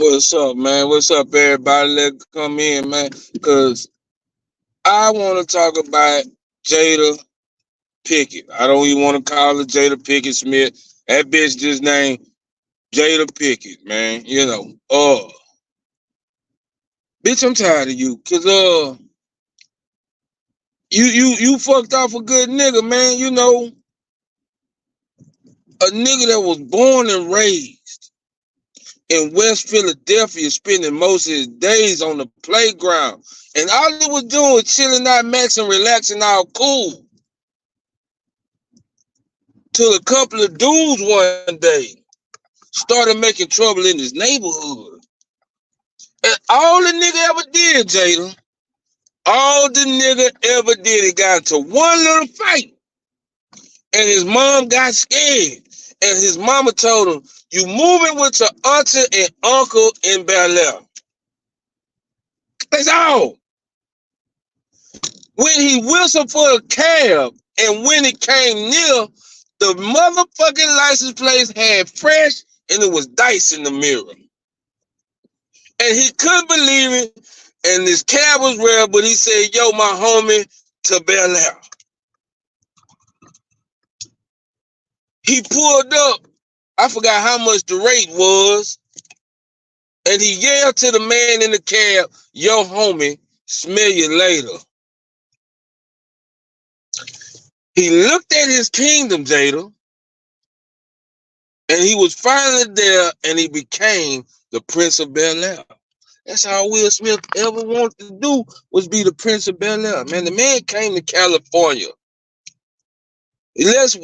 What's up, man? What's up, everybody? Let's come in, man. Cause I want to talk about Jada Pickett. I don't even want to call her Jada Pickett Smith. That bitch just named Jada Pickett, man. Bitch, I'm tired of you. Cause you fucked off a good nigga, man. A nigga that was born and raised in West Philadelphia, spending most of his days on the playground. And all he was doing was chilling out, maxing, relaxing, all cool. Till a couple of dudes one day started making trouble in his neighborhood. And all the nigga ever did, Jada, all the nigga ever did, he got into one little fight. And his mom got scared. And his mama told him, you moving with your auntie and uncle in Bel Air. That's all. When he whistled for a cab and when it came near, the motherfucking license plate had fresh and it was dice in the mirror. And he couldn't believe it. And this cab was rare, but he said, yo, my homie, to Bel Air. He pulled up. I forgot how much the rate was. And he yelled to the man in the cab, yo, homie, smell you later. He looked at his kingdom, Jada, and he was finally there, and he became the Prince of Bel Air. That's all Will Smith ever wanted to do, was be the Prince of Bel Air. Man, the man came to California. He left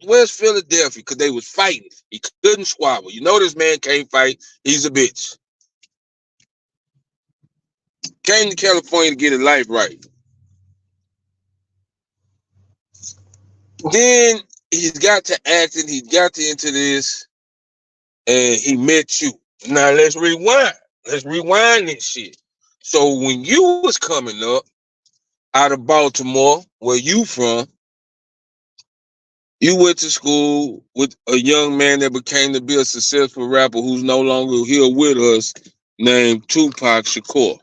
West Philadelphia because they was fighting. He couldn't squabble. You know this man can't fight. He's a bitch. Came to California to get his life right. Then he's got to acting. He got to into this, and he met you. Now let's rewind. Let's rewind this shit. So when you was coming up out of Baltimore, where you from, you went to school with a young man that became to be a successful rapper who's no longer here with us, named Tupac Shakur.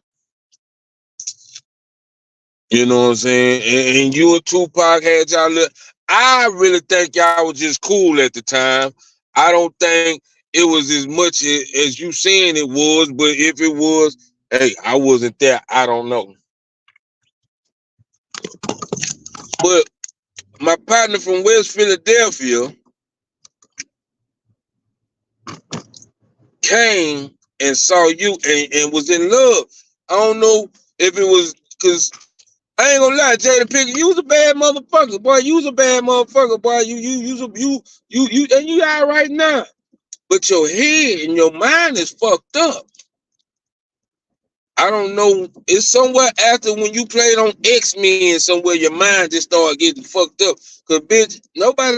You know what I'm saying? And you and Tupac had y'all I really think y'all was just cool at the time. I don't think it was as much as you saying it was, but if it was, hey, I wasn't there. I don't know. But my partner from West Philadelphia came and saw you and was in love. I don't know if it was because I ain't gonna lie, Jada Pinkett, you was a bad motherfucker, boy. You was a bad motherfucker, boy. You and you all right now. But your head and your mind is fucked up. I don't know. It's somewhere after when you played on X-Men, somewhere your mind just started getting fucked up. Cause bitch, nobody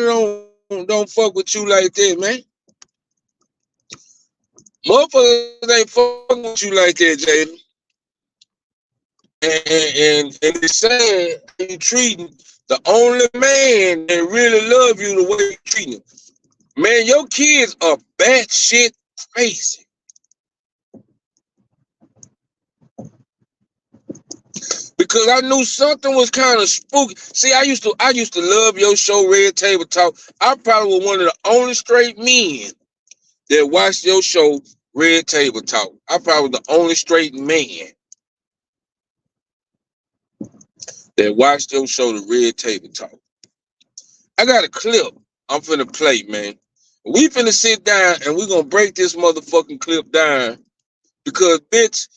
don't fuck with you like that, man. Motherfuckers ain't fucking with you like that, Jada. And it's sad you treating the only man that really love you the way you treat him. Man, your kids are batshit crazy. Because I knew something was kind of spooky. See, I used to love your show, Red Table Talk. I probably was one of the only straight men that watched your show, Red Table Talk. I probably was the only straight man that watched your show, the Red Table Talk. I got a clip I'm finna play, man. We finna sit down and we gonna break this motherfucking clip down because, bitch,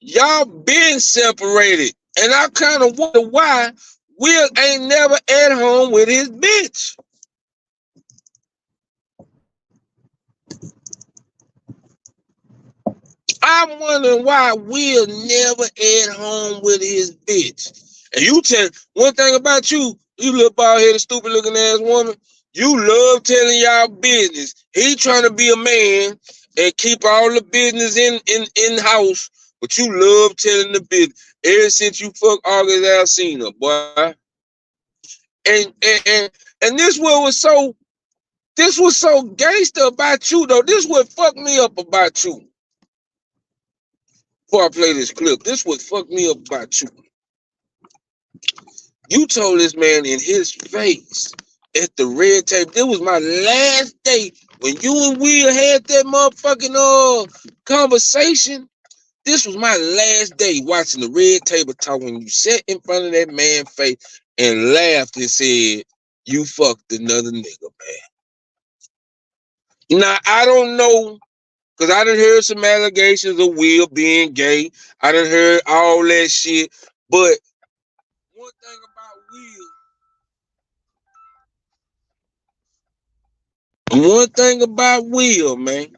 y'all been separated. And I kind of wonder why Will ain't never at home with his bitch. I'm wondering why Will never at home with his bitch. And you tell one thing about you, you little bald-headed, stupid-looking ass woman, you love telling y'all business. He trying to be a man and keep all the business in house, but you love telling the business. Ever since you fuck August Alsina, boy. And this was so gangster about you though. This what fucked me up about you. Before I play this clip, this what fucked me up about you. You told this man in his face at the red table. It was my last day when you and Will had that motherfucking conversation. This was my last day watching the red table talk when you sat in front of that man's face and laughed and said, you fucked another nigga, man. Now, I don't know, because I done heard some allegations of Will being gay. I done heard all that shit. But one thing about Will, man,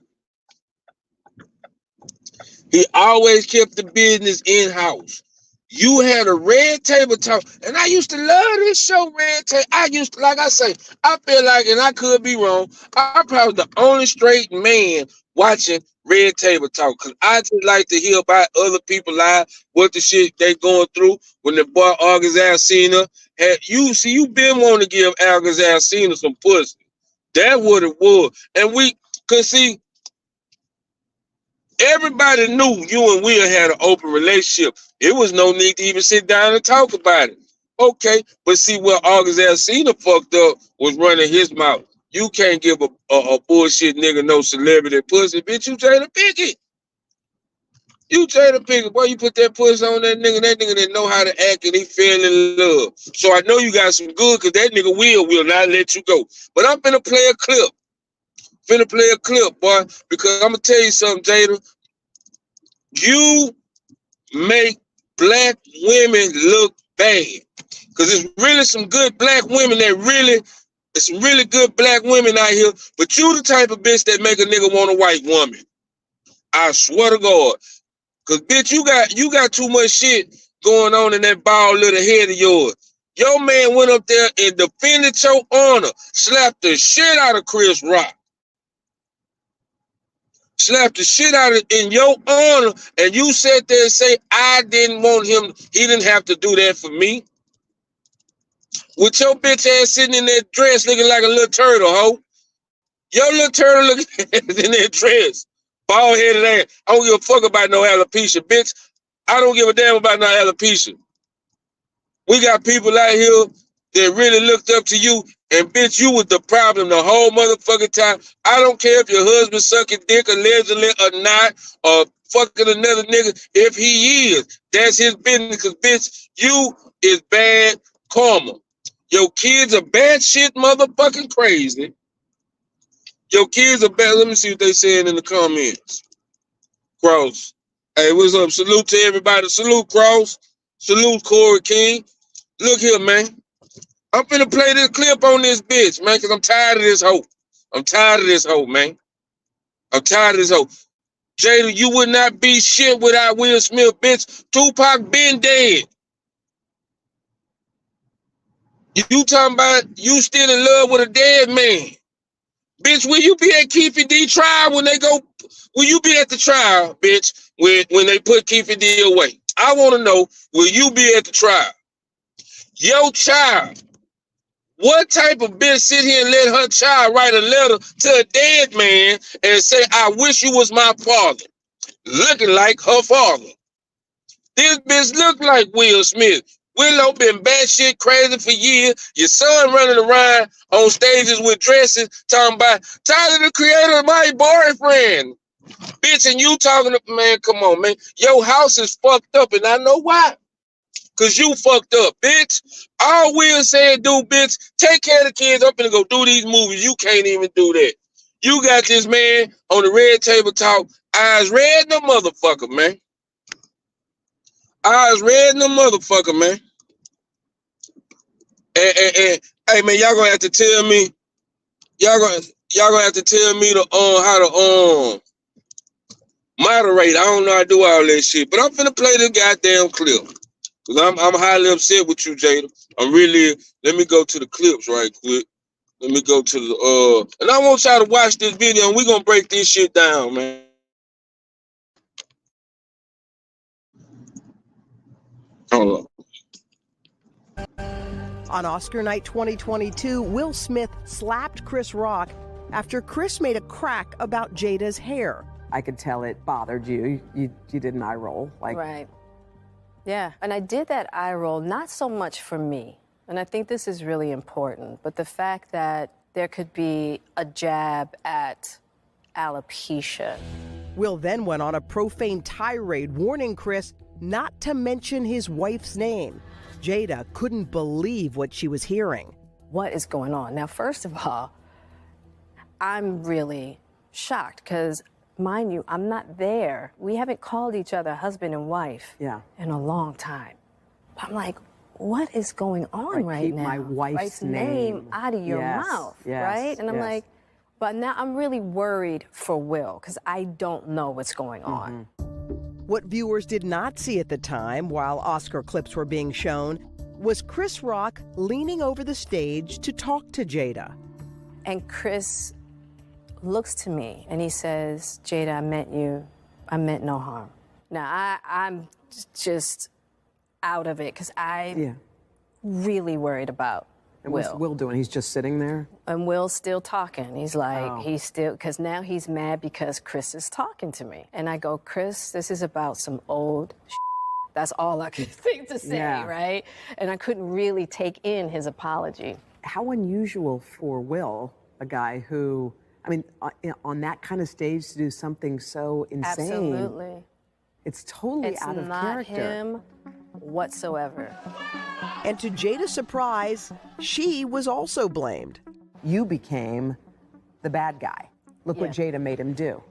he always kept the business in-house. You had a red table talk, and I used to love this show, Red Table. I used to, like I say, I feel like, and I could be wrong, I'm probably the only straight man watching Red Table Talk, because I just like to hear about other people's lives, what the shit they going through. When the boy August Alsina had, you been wanting to give August Alsina some pussy. That's what it was. And cause see, everybody knew you and Will had an open relationship. It was no need to even sit down and talk about it. Okay, but see, where August Alsina fucked up was running his mouth. You can't give a bullshit nigga no celebrity pussy, bitch. You Jada Pinkett. You Jada Pinkett. Boy, you put that pussy on that nigga didn't know how to act and he fell in love. So I know you got some good, because that nigga will not let you go. But I'm finna play a clip. Boy, because I'm gonna tell you something, Jada. You make black women look bad, because there's really some good black women there's some really good black women out here, but you the type of bitch that make a nigga want a white woman. I swear to God. Because bitch, you got too much shit going on in that bald little head of yours. Your man went up there and defended your honor, slapped the shit out of Chris Rock. Slapped the shit out of in your honor, and you sat there and say, I didn't want him, he didn't have to do that for me. With your bitch ass sitting in that dress looking like a little turtle, ho. Your little turtle looking in that dress. Bald headed ass. I don't give a fuck about no alopecia, bitch. I don't give a damn about no alopecia. We got people out here that really looked up to you, and bitch, you was the problem the whole motherfucking time. I don't care if your husband sucking dick allegedly or not, or fucking another nigga. If he is, that's his business, because bitch, you is bad karma. Your kids are bad shit motherfucking crazy. Your kids are bad. Let me see what they saying in the comments. Cross. Hey, what's up? Salute to everybody. Salute, Cross. Salute, Corey King. Look here, man. I'm finna play this clip on this bitch, man, because I'm tired of this hoe. I'm tired of this hoe, man. I'm tired of this hoe. Jada, you would not be shit without Will Smith, bitch. Tupac been dead. You talking about you still in love with a dead man. Bitch, will you be at Keefe D trial when they go? Will you be at the trial, bitch, when they put Keefe D away? I want to know, will you be at the trial? Your child. What type of bitch sit here and let her child write a letter to a dead man and say, I wish you was my father? Looking like her father. This bitch look like Will Smith. Willow been batshit crazy for years. Your son running around on stages with dresses talking about Tyler, the creator of my boyfriend. Bitch, and you talking to, man, come on, man. Your house is fucked up, and I know why. Because you fucked up, bitch. All Will said do, bitch, take care of the kids. I'm gonna go do these movies. You can't even do that. You got this man on the red table talk. Eyes red in the motherfucker, man. Eyes red in the motherfucker, man. And hey, man, y'all gonna have to tell me. Y'all gonna have to tell me how to moderate. I don't know how to do all that shit. But I'm finna play this goddamn clip. Cause I'm highly upset with you, Jada. I'm really. Let me go to the clips right quick. Let me go to the and I want y'all to watch this video, and we're gonna break this shit down, man. Hold on. On Oscar night 2022, Will Smith slapped Chris Rock after Chris made a crack about Jada's hair. I could tell it bothered you. You did an eye roll. Like, right. Yeah, and I did that eye roll not so much for me, and I think this is really important, but the fact that there could be a jab at alopecia. Will then went on a profane tirade warning Chris not to mention his wife's name. Jada couldn't believe what she was hearing. What is going on? Now, first of all, I'm really shocked because, mind you, I'm not there. We haven't called each other husband and wife in a long time. But I'm like, what is going on right keep now? my wife's name out of your mouth, right? And I'm like, but now I'm really worried for Will because I don't know what's going on. What viewers did not see at the time, while Oscar clips were being shown, was Chris Rock leaning over the stage to talk to Jada. And Chris looks to me and he says, Jada, I meant no harm. Now, I'm just out of it because I'm really worried about and Will. what's Will doing? He's just sitting there? And Will's still talking. He's like, he's still, because now he's mad because Chris is talking to me. And I go, Chris, this is about some old shit. That's all I could think to say, right? And I couldn't really take in his apology. How unusual for Will, a guy who, I mean, on that kind of stage to do something so insane. Absolutely. It's totally out of character. It's not him whatsoever. And to Jada's surprise, she was also blamed. You became the bad guy. Look what Jada made him do.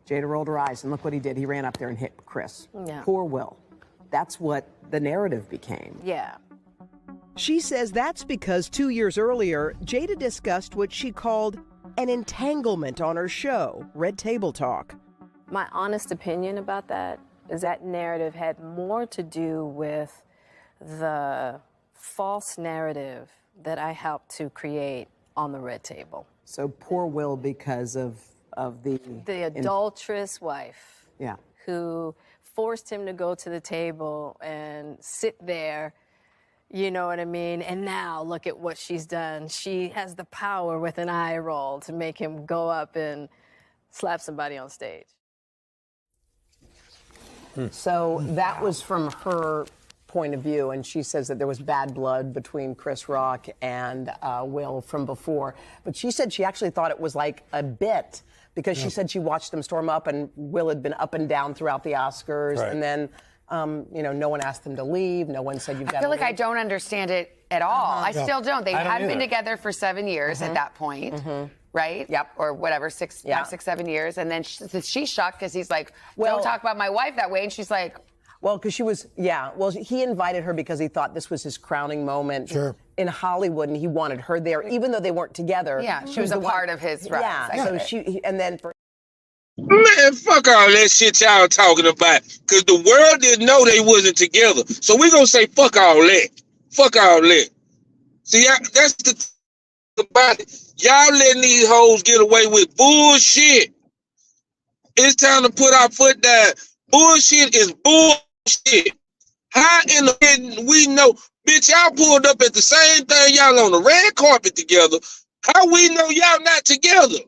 Jada rolled her eyes, and look what he did. He ran up there and hit Chris. Poor Will. That's what the narrative became. Yeah. She says that's because 2 years earlier, Jada discussed what she called an entanglement on her show, Red Table Talk. My honest opinion about that is that narrative had more to do with the false narrative that I helped to create on the Red Table. So poor Will because of the adulterous wife. Yeah. Who forced him to go to the table and sit there, you know what I mean? And now look at what she's done. She has the power with an eye roll to make him go up and slap somebody on stage. So that was from her point of view, and she says that there was bad blood between Chris Rock and Will from before. But she said she actually thought it was like a bit, because she said she watched them storm up, and Will had been up and down throughout the Oscars, and then no one asked them to leave. No one said you've got to leave. I feel like I don't understand it at all. I still don't. They hadn't been together for 7 years at that point. Right? Yep. Or whatever, 5, 6, 7 years. And then she's shocked because he's like, don't talk about my wife that way. And she's like, well, because she was, well, he invited her because he thought this was his crowning moment in Hollywood, and he wanted her there, even though they weren't together. Yeah, she was a part of his rise. Yeah, so and then for... Man, fuck all that shit y'all talking about. Because the world didn't know they wasn't together. So we gonna say fuck all that. Fuck all that. See, that's the thing about it. Y'all letting these hoes get away with bullshit. It's time to put our foot down. Bullshit is bullshit. How in the hell we know? Bitch, y'all pulled up at the same thing. Y'all on the red carpet together. How we know y'all not together?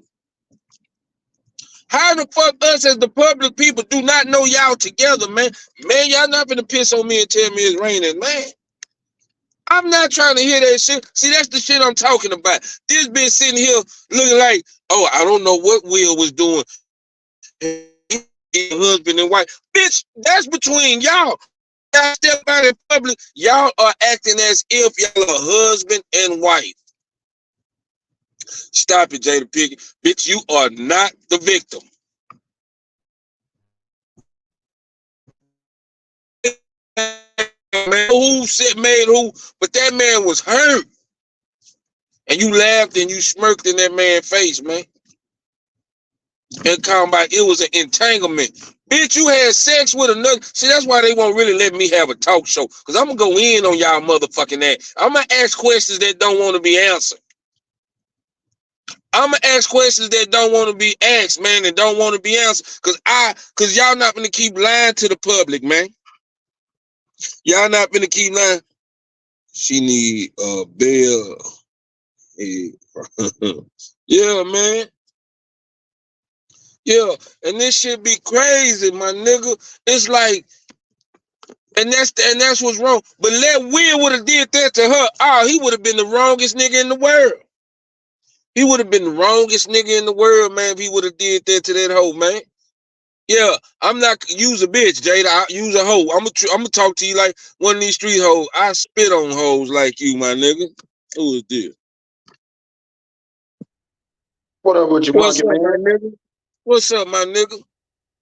How the fuck us as the public people do not know y'all together, man? Man, y'all not finna piss on me and tell me it's raining, man. I'm not trying to hear that shit. See, that's the shit I'm talking about. This bitch sitting here looking like, oh, I don't know what Will was doing. Husband and wife. Bitch, that's between y'all. Y'all step out in public, y'all are acting as if y'all are husband and wife. Stop it, Jada Pinkett. Bitch, you are not the victim. Man, who said made who? But that man was hurt. And you laughed and you smirked in that man's face, man. And come back, it was an entanglement. Bitch, you had sex with another. See, that's why they won't really let me have a talk show. Because I'm going to go in on y'all motherfucking ass. I'm going to ask questions that don't want to be answered. I'm going to ask questions that don't want to be asked, man, and don't want to be answered. Because y'all not going to keep lying to the public, man. Y'all not going to keep lying. She need a bill. Yeah, man. Yeah, and this shit be crazy, my nigga. It's like, and that's what's wrong. But let Will would have did that to her. Oh, he would have been the wrongest nigga in the world. He would have been the wrongest nigga in the world, man, if he would have did that to that hoe, man. Yeah, I'm not use a bitch, Jada. I use a hoe. I'm gonna talk to you like one of these street hoes. I spit on hoes like you, my nigga. Who is this? What up with you, What's monkey up, my man? nigga? What's up, my nigga?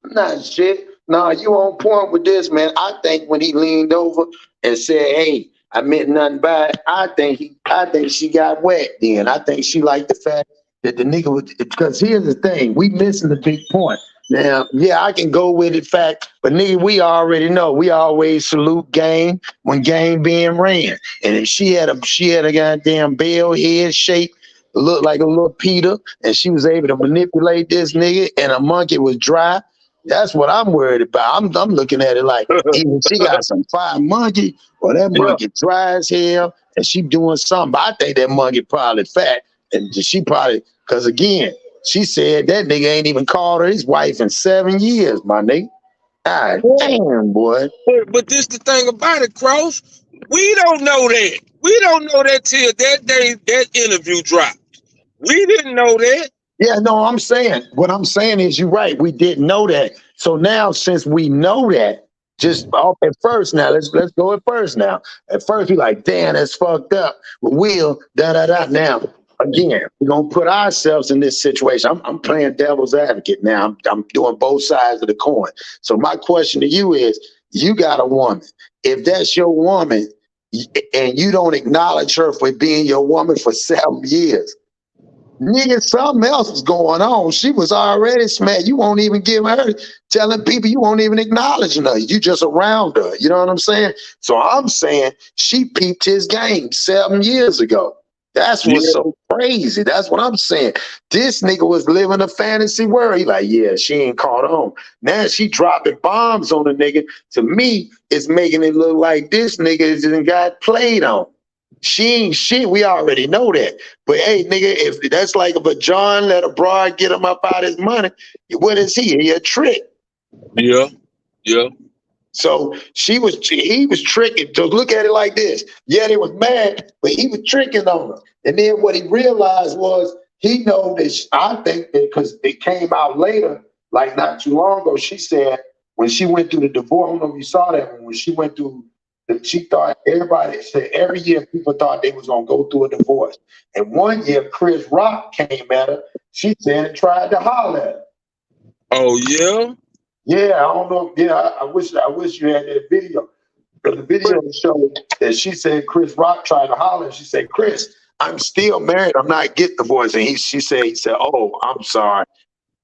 Nah, shit. Nah, you on point with this, man. I think when he leaned over and said, "Hey, I meant nothing by it," I think she got wet. Then I think she liked the fact that the nigga was. Because here's the thing, we missing the big point. Now, yeah, I can go with the fact, but nigga, we already know. We always salute game when game being ran. And if she had a goddamn bell head shape, looked like a little Peter, and she was able to manipulate this nigga, and a monkey was dry. That's what I'm worried about. I'm looking at it like either she got some fire monkey or that Yeah. monkey dry as hell and she doing something. But I think that monkey probably fat and she probably, because again, she said that nigga ain't even called her his wife in 7 years, my nigga. God damn, boy. But this the thing about it, Cross. We don't know that. We don't know that till that day that interview dropped. We didn't know that. Yeah, no, what I'm saying is you're right. We didn't know that. So now since we know that, just at first now, let's go at first now. At first we like, damn, that's fucked up. But we'll da. Now, again, we're gonna put ourselves in this situation. I'm playing devil's advocate now. I'm doing both sides of the coin. So my question to you is, you got a woman. If that's your woman and you don't acknowledge her for being your woman for 7 years, nigga, something else was going on. She was already smacked. You won't even give her telling people you won't even acknowledge her. You just around her. You know what I'm saying? So I'm saying she peeped his game 7 years ago. That's what's so crazy. That's what I'm saying. This nigga was living a fantasy world. He like, yeah, she ain't caught on. Now she dropping bombs on the nigga. To me, it's making it look like this nigga didn't got played on. She ain't shit. We already know that. But hey, nigga, if that's like if a John let a broad get him up out his money, what is he? He a trick. Yeah. So he was tricking. So look at it like this. Yeah, they was mad, but he was tricking on her. And then what he realized was he know that I think that because it came out later, like not too long ago, she said when she went through the divorce, I don't know if you saw that when she went through. She thought everybody said every year people thought they was gonna go through a divorce. And one year Chris Rock came at her. She said and tried to holler at her. Oh yeah. Yeah, I don't know. Yeah, I wish you had that video. But the video showed that she said Chris Rock tried to holler. She said, "Chris, I'm still married. I'm not getting divorced." And he said, "Oh, I'm sorry.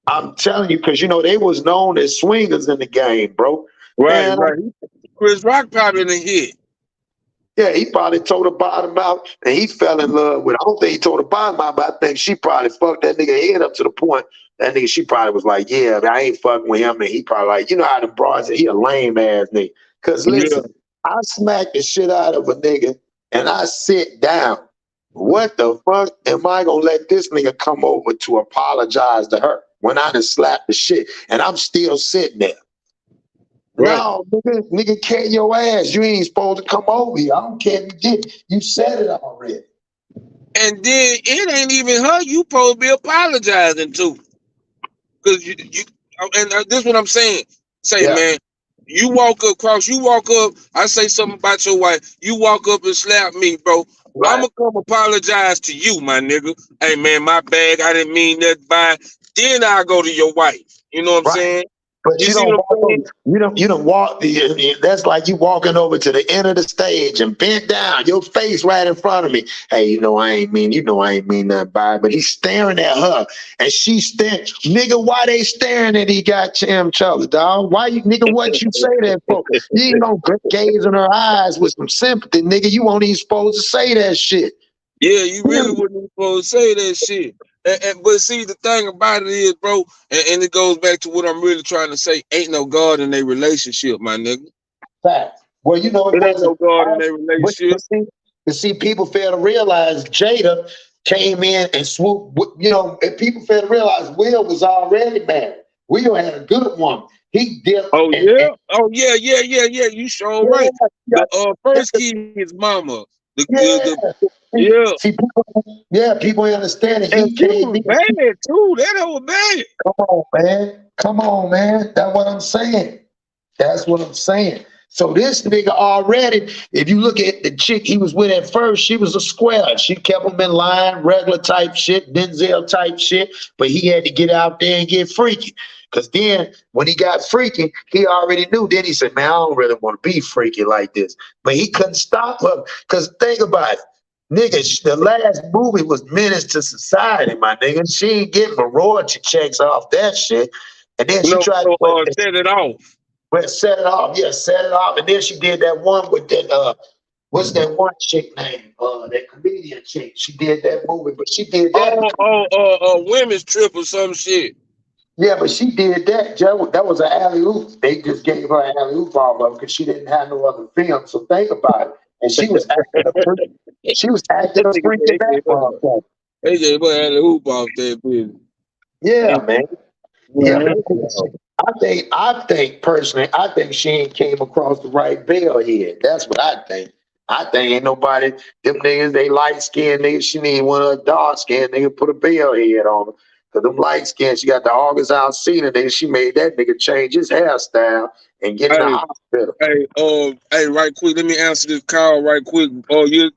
I'm telling you, because they was known as swingers in the game, bro." Right. Man, Chris Rock probably didn't hit. yeah, he probably told her bottom out and he fell in love with her. I don't think he told her bottom out, but I think she probably fucked that nigga head up to the point that nigga, she probably was like, yeah, I ain't fucking with him. And he probably like, you know how the broad said, he a lame ass nigga. Because listen, I smack the shit out of a nigga and I sit down. What the fuck am I going to let this nigga come over to apologize to her when I done slapped the shit and I'm still sitting there? Right. No, nigga, carry your ass. You ain't supposed to come over here. I don't care if you did. You said it already. And then it ain't even her you supposed to be apologizing to. Because this is what I'm saying. Man, you walk up, I say something about your wife, you walk up and slap me, bro. Right. I'm going to come apologize to you, my nigga. Hey, man, my bag, I didn't mean that by. Then I'll go to your wife. You know what I'm saying? But you don't walk. That's like you walking over to the end of the stage and bent down, your face right in front of me. Hey, I ain't mean nothing by it. But he's staring at her, and she's staring. Nigga, why they staring at each other, dog? Why you, nigga? What you say that for? You ain't gonna gaze in her eyes with some sympathy, nigga. You won't even supposed to say that shit. Yeah, you really wasn't supposed to say that shit. But see, the thing about it is, bro, and it goes back to what I'm really trying to say. Ain't no God in their relationship, my nigga. Fact. Well, it ain't no God in their relationship. But see, people fail to realize Jada came in and swooped. And people fail to realize Will was already married. Will had a good woman. He dipped. Oh And yeah. Oh yeah. You sure right. yeah, The first kid's mama. The yeah. yeah. See, people ain't understand it. And He she came was in. bad too. That was bad. Come on, man. Come on, man. That's what I'm saying. That's what I'm saying. So this nigga already, if you look at the chick he was with at first, she was a square. She kept him in line, regular type shit, Denzel type shit, but he had to get out there and get freaky. Because then when he got freaky, he already knew. Then he said, man, I don't really want to be freaky like this. But he couldn't stop her. Because think about it. Nigga, the last movie was Menace to Society, my nigga. She ain't getting my royalty checks off that shit. And then she No, tried so, to set it off. set it off. Yeah, set it off. And then she did that one with that what's that one chick name? That comedian chick. She did that movie, but she did that. Women's trip or some shit. Yeah, but she did that. That was an alley oop. They just gave her an alley oop all of because she didn't have no other film. So think about it. And she was acting a freak. She was acting a freak in that motherfucker. They gave her alley hoop off that bitch. Yeah, man. Yeah, man. Wow. I think personally, I think she ain't came across the right bell head. That's what I think. I think ain't nobody, them niggas, they light skinned niggas. She need one of the dark skinned niggas put a bell head on her. Cause them light skinned, she got the August Alsina nigga. She made that nigga change his hairstyle and get in the hospital. Hey, right quick. Let me answer this call right quick. Oh, you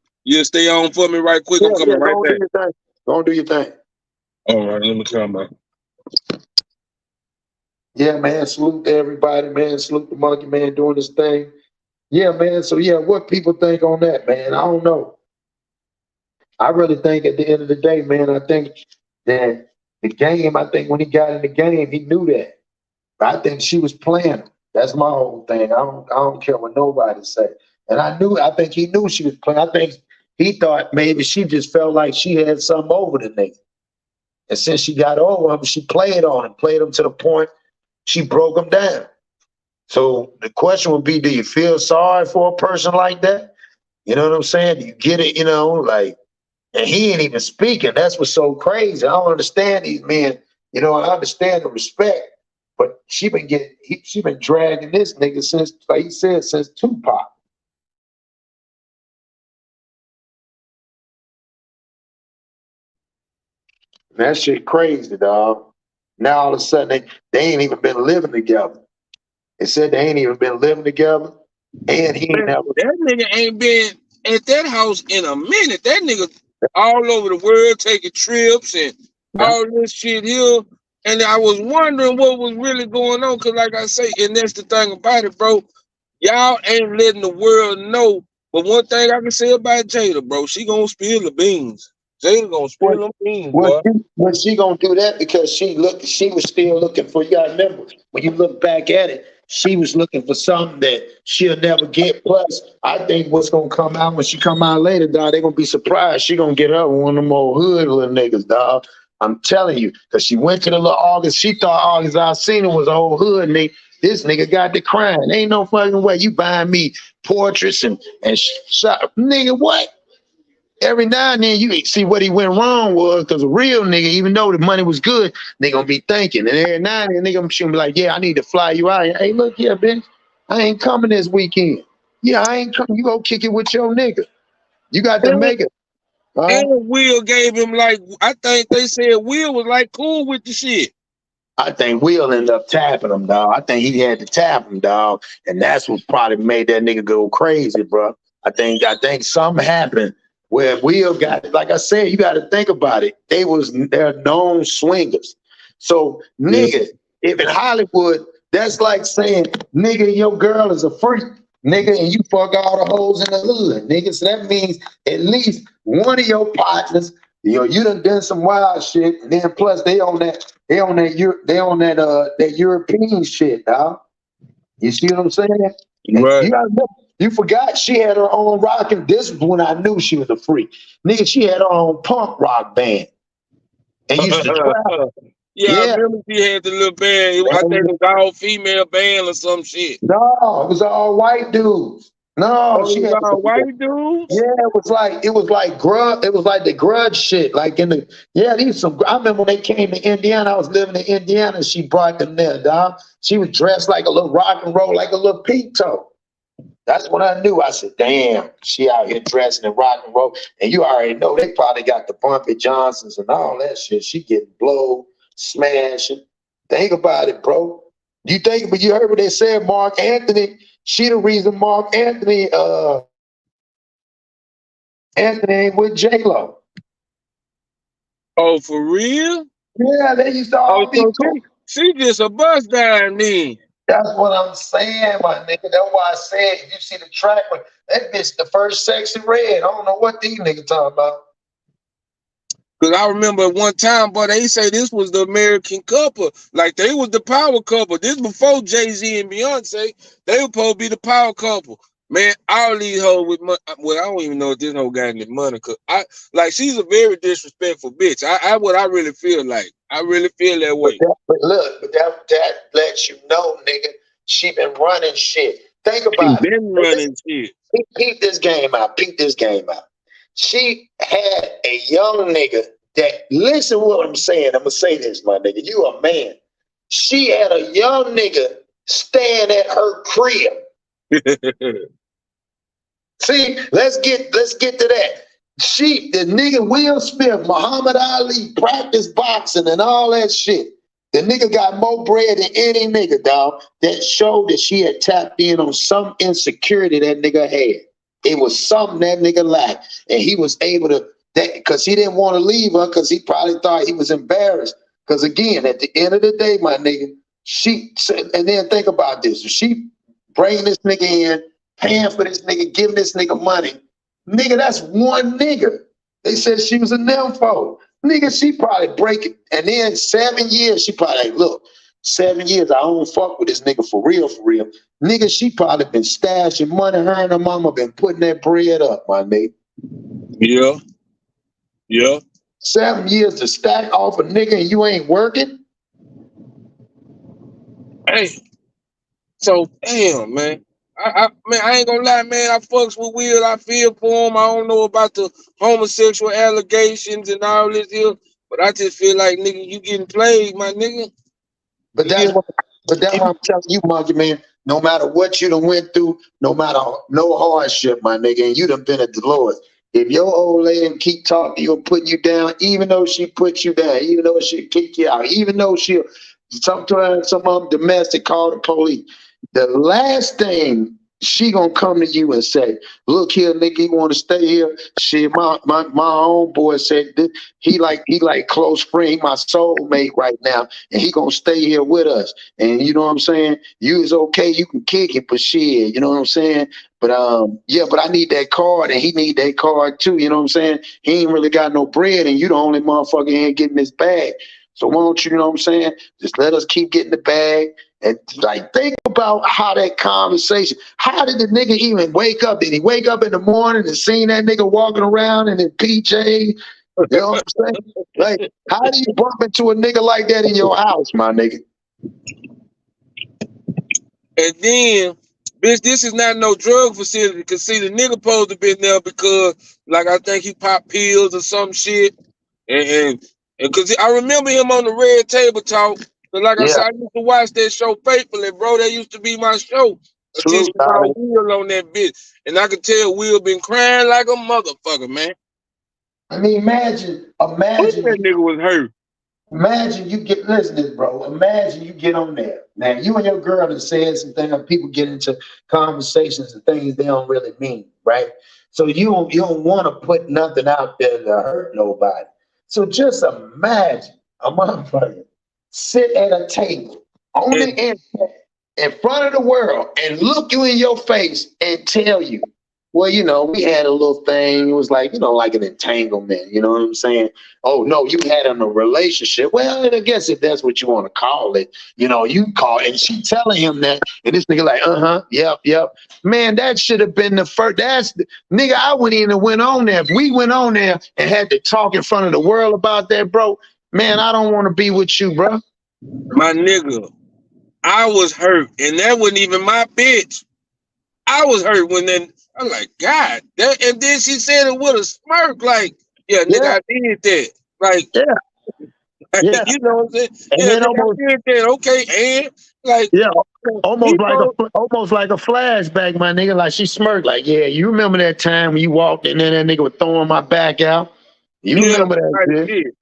stay on for me right quick. I'm coming right back. Go do your thing. All right, let me come back. Yeah, man. Salute to everybody, man. Salute the monkey man doing his thing. Yeah, man. So yeah, what people think on that, man? I don't know. I really think at the end of the day, man, I think that the game, I think when he got in the game, he knew that. I think she was playing him. That's my whole thing. I don't care what nobody say. And I think he knew she was playing. I think he thought maybe she just felt like she had something over the nigga. And since she got over him, she played him to the point she broke him down. So the question would be, do you feel sorry for a person like that? You know what I'm saying? Do you get it, like, and he ain't even speaking. That's what's so crazy. I don't understand these men. I understand the respect, but she been dragging this nigga since, like he said, since Tupac. That shit crazy, dog. Now all of a sudden they ain't even been living together. They said they ain't even been living together, and he ain't never. That nigga ain't been at that house in a minute. That nigga all over the world taking trips and all this shit here. And I was wondering what was really going on. Cause like I say, and that's the thing about it, bro. Y'all ain't letting the world know. But one thing I can say about Jada, bro, she gonna spill the beans. Jada gonna spill them beans, boy. She gonna do that because she was still looking for. You gotta remember when you look back at it, she was looking for something that she'll never get. Plus, I think what's gonna come out when she come out later, dog, they gonna be surprised. She gonna get her one of them old hood little niggas, dog. I'm telling you, because she went to the little August. She thought August Alsina was an old hood nigga. This nigga got the crying. Ain't no fucking way you buying me portraits and shot. Nigga, what? Every now and then you see what he went wrong was because a real nigga, even though the money was good, they gonna be thinking. And every now and then nigga gonna be like, yeah, I need to fly you out. Hey, look here, bitch. I ain't coming this weekend. Yeah, I ain't coming. You go kick it with your nigga. You got to make it. And Will gave him I think they said Will was cool with the shit. I think Will ended up tapping him, dog. I think he had to tap him, dog. And that's what probably made that nigga go crazy, bro. I think something happened where Will got, like I said, you got to think about it. They're known swingers. So, nigga, if in Hollywood, that's like saying, nigga, your girl is a freak, nigga, and you fuck all the hoes in the hood, nigga. So that means at least one of your partners, you done some wild shit, and then plus they on that European shit, dog. You see what I'm saying? Right. You forgot she had her own rock, and this is when I knew she was a freak. Nigga, she had her own punk rock band. And used to travel. I remember she had the little band. I think it was all female band or some shit. No, it was all white dudes. No, Oh, she had white dudes? yeah, it was like grudge. It was like the grudge shit. Like in the these some. I remember when they came to Indiana. I was living in Indiana. And she brought them there, dog. She was dressed like a little rock and roll, like a little Pinto. That's when I knew. I said, "Damn, she out here dressing in rock and roll." And you already know they probably got the Bumpy Johnsons and all that shit. She getting blowed, smashing. Think about it, bro. You think, but you heard what they said. Mark Anthony. She the reason Mark Anthony ain't with J-Lo. Oh, for real? Yeah, they used to all Oh, be so cool. she just a bus down then. That's what I'm saying, my nigga. That's why I said if you see the track, that bitch the first Sexy Red. I don't know what these niggas talking about. Cause I remember at one time, boy, they say this was the American couple. Like they was the power couple. This before Jay-Z and Beyonce. They were supposed to be the power couple. Man, all these hoes with money. Well, I don't even know if this hoe got any money. Cause she's a very disrespectful bitch. I what I really feel like. I really feel that way. But that lets you know, nigga, she been running shit. Think about She it. been running shit. Peep this game out. Peep this game out. She had a young nigga that, listen to what I'm saying. I'm going to say this, my nigga. You a man. She had a young nigga staying at her crib. See, let's get to that. The nigga Will Smith, Muhammad Ali, practice boxing and all that shit. The nigga got more bread than any nigga, dog. That showed that she had tapped in on some insecurity that nigga had. It was something that nigga lacked. And he was able to, because he didn't want to leave her because he probably thought he was embarrassed. Because again, at the end of the day, my nigga, and then think about this. She bringing this nigga in, paying for this nigga, giving this nigga money. Nigga, that's one nigga. They said she was a nympho. Nigga, she probably break it. And then 7 years, she probably, look, 7 years, I don't fuck with this nigga for real, for real. Nigga, she probably been stashing money. Her and her mama been putting that bread up, my nigga. Yeah. Yeah. 7 years to stack off a nigga and you ain't working? Hey. So, damn, man. I ain't gonna lie, man. I fucks with Will. I feel for him. I don't know about the homosexual allegations and all this here, but I just feel like, nigga, you getting played, my nigga. But that's what I'm telling you, monkey man. No matter what you done went through, no matter no hardship, my nigga, and you done been at Dolores. If your old lady keep talking to you and putting you down, even though she put you down, even though she kick you out, even though she'll sometimes some of them domestic call the police, the last thing she gonna come to you and say, "Look here, nigga, you want to stay here?" Shit, my homeboy said that he like close friend, my soulmate right now, and he gonna stay here with us. And you know what I'm saying? You is okay, you can kick it, but shit, you know what I'm saying? But yeah, but I need that card, and he need that card too. You know what I'm saying? He ain't really got no bread, and you the only motherfucker here getting this bag. So why don't you know what I'm saying? Just let us keep getting the bag. And like, think about how that conversation, how did the nigga even wake up? Did he wake up in the morning and seen that nigga walking around in his PJ? You know what I'm saying? Like, how do you bump into a nigga like that in your house, my nigga? And then, bitch, this is not no drug facility. Because see, the nigga supposed to been there because, like, I think he popped pills or some shit. And because I remember him on the Red Table Talk. But like I said, I used to watch that show faithfully, bro. That used to be my show. Attention about Will on that bitch. And I could tell Will been crying like a motherfucker, man. I mean, imagine that nigga was hurt. Imagine you get, listen to this, bro. Imagine you get on there. Now, you and your girl have said some things, people get into conversations and things they don't really mean, right? So you don't want to put nothing out there to hurt nobody. So just imagine a motherfucker sit at a table on the internet in front of the world and look you in your face and tell you, well, you know, we had a little thing. It was like, you know, like an entanglement. You know what I'm saying? Oh, no, you had a relationship. Well, I guess if that's what you want to call it, you know, you call it. And she telling him that. And this nigga like, yep. Man, that should have been the first. Nigga, I wouldn't even went on there. If we went on there and had to talk in front of the world about that, bro, man, I don't want to be with you, bro. My nigga, I was hurt. And that wasn't even my bitch. I was hurt when then I'm like, God, and then she said it with a smirk, like, yeah, nigga, I did that. Like, yeah. you know what I'm saying? And Yeah, then nigga, I did that. Okay, and like, almost like a flashback, my nigga. Like she smirked, like, yeah, you remember that time when you walked in there, that nigga was throwing my back out? You remember that shit?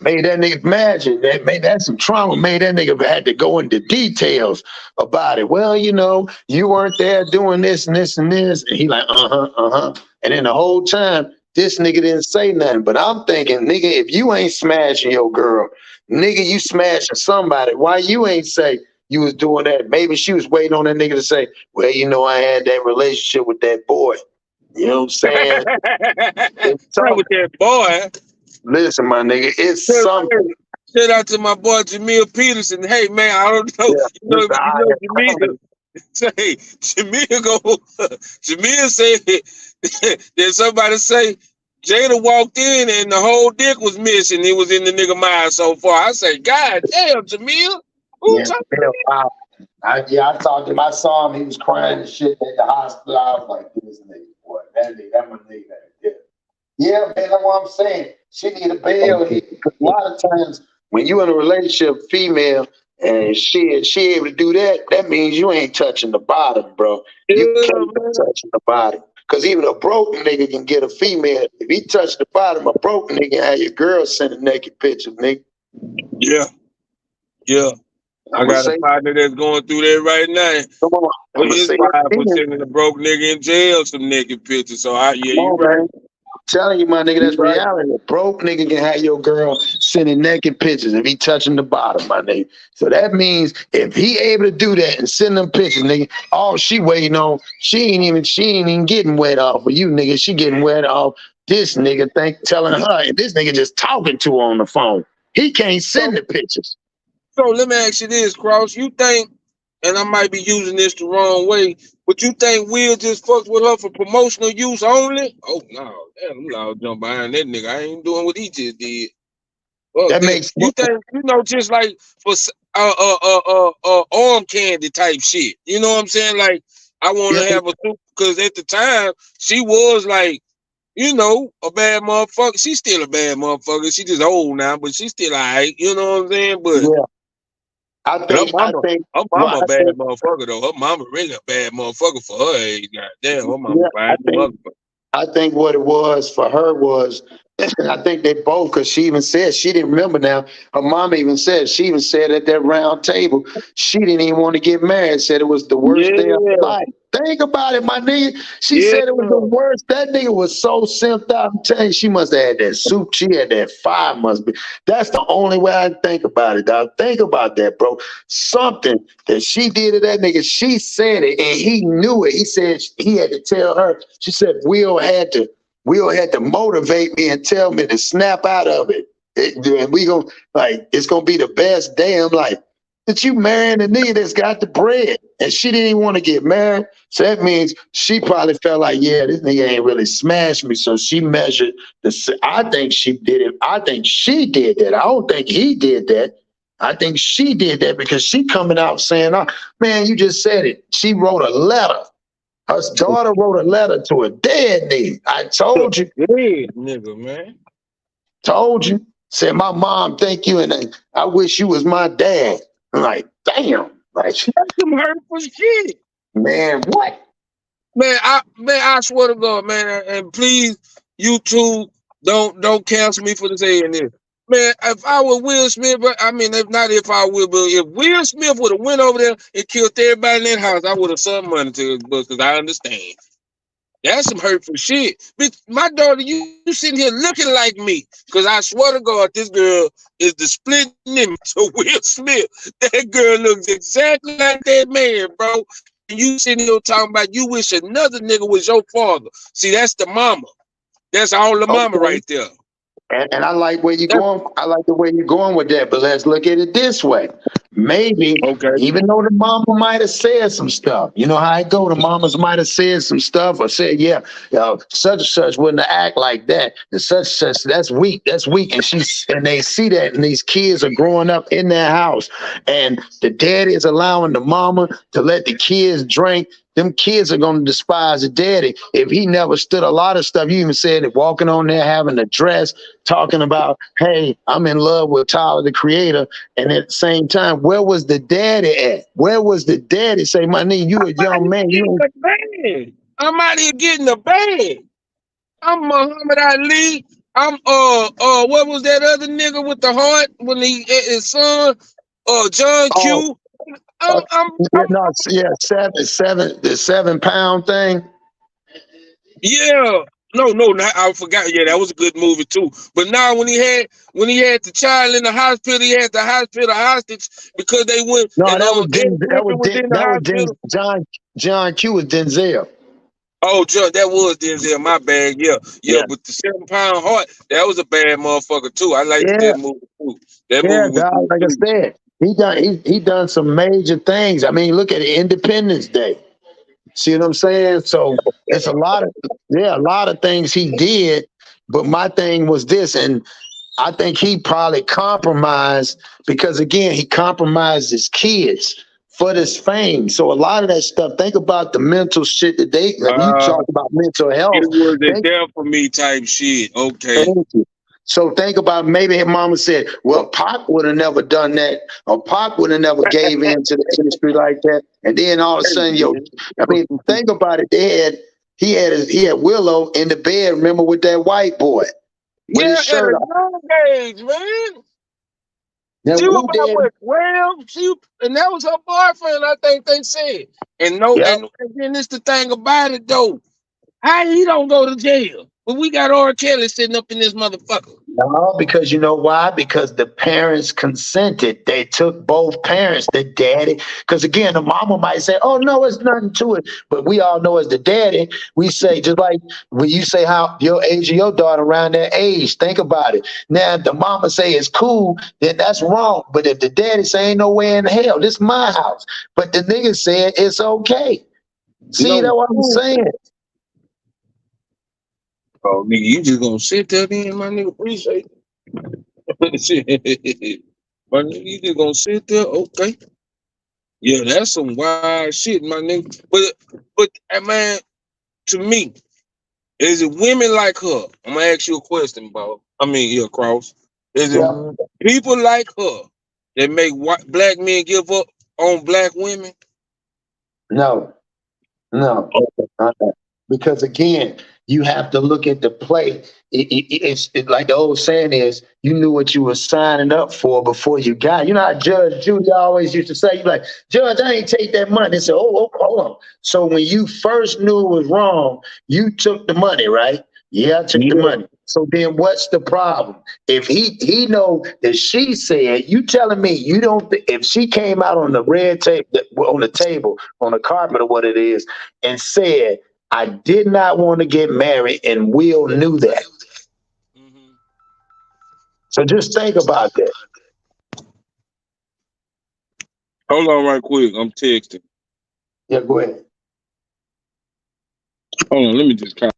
Made that nigga imagine that. Made that some trauma. Made that nigga had to go into details about it. Well, you know, you weren't there doing this and this and this. And he like, And then the whole time, this nigga didn't say nothing. But I'm thinking, nigga, if you ain't smashing your girl, nigga, you smashing somebody. Why you ain't say you was doing that? Maybe she was waiting on that nigga to say, well, you know, I had that relationship with that boy. You know what I'm saying? Right with that boy. Listen, my nigga, it's something. Shout out to my boy Jamil Peterson. Hey man, I don't know. You know Jamil. Say Jamil said that somebody say Jada walked in and the whole dick was missing. It was in the nigga mind so far. I say, God damn, Jamil. I talked to him. I saw him. He was crying and shit at the hospital. I was like, this nigga, boy, that my nigga. Yeah, man, that's what I'm saying. She need a bail. A lot of times when you in a relationship, female, and she able to do that, that means you ain't touching the bottom, bro. You can't be touching the bottom. Because even a broke nigga can get a female. If he touch the bottom, a broke nigga can have your girl sending naked pictures, nigga. Yeah. Yeah. I got a partner that's going through that right now. Come on. His wife was sending a broke nigga in jail some naked pictures. So you right. Man. Telling you, my nigga, that's reality. A broke nigga can have your girl sending naked pictures if he touching the bottom, my nigga. So that means if he able to do that and send them pictures, nigga, all she waiting on, she ain't even getting wet off of you, nigga. She getting wet off this nigga telling her, and this nigga just talking to her on the phone. He can't send the pictures. So let me ask you this, Cross. You think, and I might be using this the wrong way, but you think Will just fucked with her for promotional use only? Oh no, damn, I'm allowed to jump behind that nigga. I ain't doing what he just did. That makes you think, just like for arm candy type shit. You know what I'm saying? Like I want to have a soup because at the time she was like, a bad motherfucker. She's still a bad motherfucker. She just old now, but she's still alright. You know what I'm saying? But I think her mama a bad motherfucker though. Her mama really a bad motherfucker for her age. Goddamn, her mama bad motherfucker. I think what it was for her was, I think they both, because she even said she didn't remember now. Her mom even said, at that round table, she didn't even want to get married. Said it was the worst day of her life. Think about it, my nigga. She said it was the worst. That nigga was so simped out. I'm telling you, she must have had that soup. She had that fire, must be. That's the only way I think about it, dog. Think about that, bro. Something that she did to that nigga, she said it, and he knew it. He said he had to tell her. She said, Will had to motivate me and tell me to snap out of it. And we gonna, it's gonna be the best day. I'm like, that you marrying a nigga that's got the bread, and she didn't even want to get married. So that means she probably felt like, yeah, this nigga ain't really smashed me. So she measured I think she did it. I think she did that. I don't think he did that. I think she did that because she coming out saying, oh, man, you just said it. She wrote a letter. Her daughter wrote a letter to a dead nigga. I told you. Dead nigga, man. Told you. Said, my mom, thank you, and I wish you was my dad. I'm like, damn. Like, that's some hurtful shit. Man, what? Man, I swear to God, man, and please, you two, don't cancel me for saying this. Man, if I were Will Smith, if Will Smith would have went over there and killed everybody in that house, I would have some money to his books because I understand. That's some hurtful shit. Bitch, my daughter, you sitting here looking like me. Because I swear to God, this girl is the split image of Will Smith. That girl looks exactly like that man, bro. And you sitting here talking about you wish another nigga was your father. See, that's the mama. That's all the mama right there. And I like where you're going. I like the way you're going with that. But let's look at it this way. maybe, Okay. even though the mama might have said some stuff, you know how I go, the mamas might have said some stuff or said, yeah, such and such wouldn't act like that. And such, that's weak, and they see that, and these kids are growing up in their house, and the daddy is allowing the mama to let the kids drink. Them kids are going to despise the daddy if he never stood a lot of stuff. You even said it, walking on there, having a dress, talking about, hey, I'm in love with Tyler, the creator. And at the same time, where was the daddy at? Where was the daddy? Say, my nigga, you a young man. I'm out here getting the bag. I'm Muhammad Ali. I'm what was that other nigga with the heart when his son, John Q. The 7 pound thing. Yeah. No, I forgot. Yeah, that was a good movie too. But now when he had the child in the hospital, he had the hospital hostage because they went. No, and John Q was Denzel. Oh, John, that was Denzel. My bad. Yeah. But the 7 pound heart, that was a bad motherfucker too. I liked that movie too. That movie was God, like I said, he done some major things. I mean, look at it, Independence Day. See what I'm saying? So it's a lot of things he did. But my thing was this, and I think he probably compromised because, again, he compromised his kids for this fame. So a lot of that stuff, think about the mental shit that you talk about mental health. It was a death for me type shit. Okay. Thank you. So think about, maybe his mama said, well, Pac would have never done that, or Pac would have never gave in to the industry like that. And then all of a sudden, think about it. He had Willow in the bed, remember, with that white boy. With his shirt at a young age, man. Now, she was about 12. And that was her boyfriend, I think they said. And then it's the thing about it though. How he don't go to jail? But we got R. Kelly sitting up in this motherfucker. No, because you know why? Because the parents consented. They took both parents, the daddy. Because again, the mama might say, oh, no, it's nothing to it. But we all know as the daddy, we say, just like when you say how your age of your daughter around that age, think about it. Now, if the mama say it's cool, then that's wrong. But if the daddy say ain't no way in hell, this is my house. But the nigga said it's okay. See, that's what I'm saying. Oh, nigga, you just gonna sit there then, my nigga? Appreciate it. My nigga, you just gonna sit there? Okay. Yeah, that's some wild shit, my nigga. But man, to me, is it women like her? I'm gonna ask you a question, Bob. Cross. Is it people like her that make black men give up on black women? No. Because again, you have to look at the play. It's like the old saying is, you knew what you were signing up for before you got it. You know how Judge Judy always used to say, you like, Judge, I ain't take that money. They said, oh, hold on. So when you first knew it was wrong, you took the money, right? Yeah, I took the money. So then what's the problem? If he know that she said, you telling me you don't if she came out on the red tape, on the table, on the carpet or what it is, and said, I did not want to get married, and Will knew that. Mm-hmm. So just think about that. Hold on right quick. I'm texting. Yeah, go ahead. Hold on, let me just count.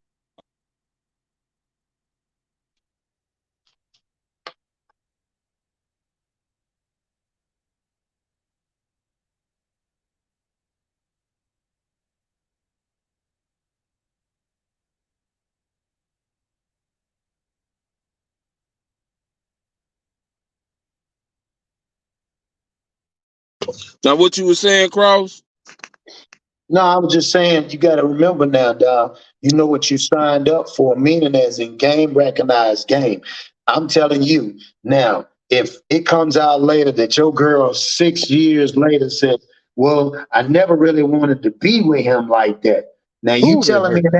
Now, what you were saying, Cross? No, I was just saying, you got to remember now, dog, you know what you signed up for, meaning as in game, recognized game. I'm telling you now, if it comes out later that your girl 6 years later said, well, I never really wanted to be with him like that. Now you telling me in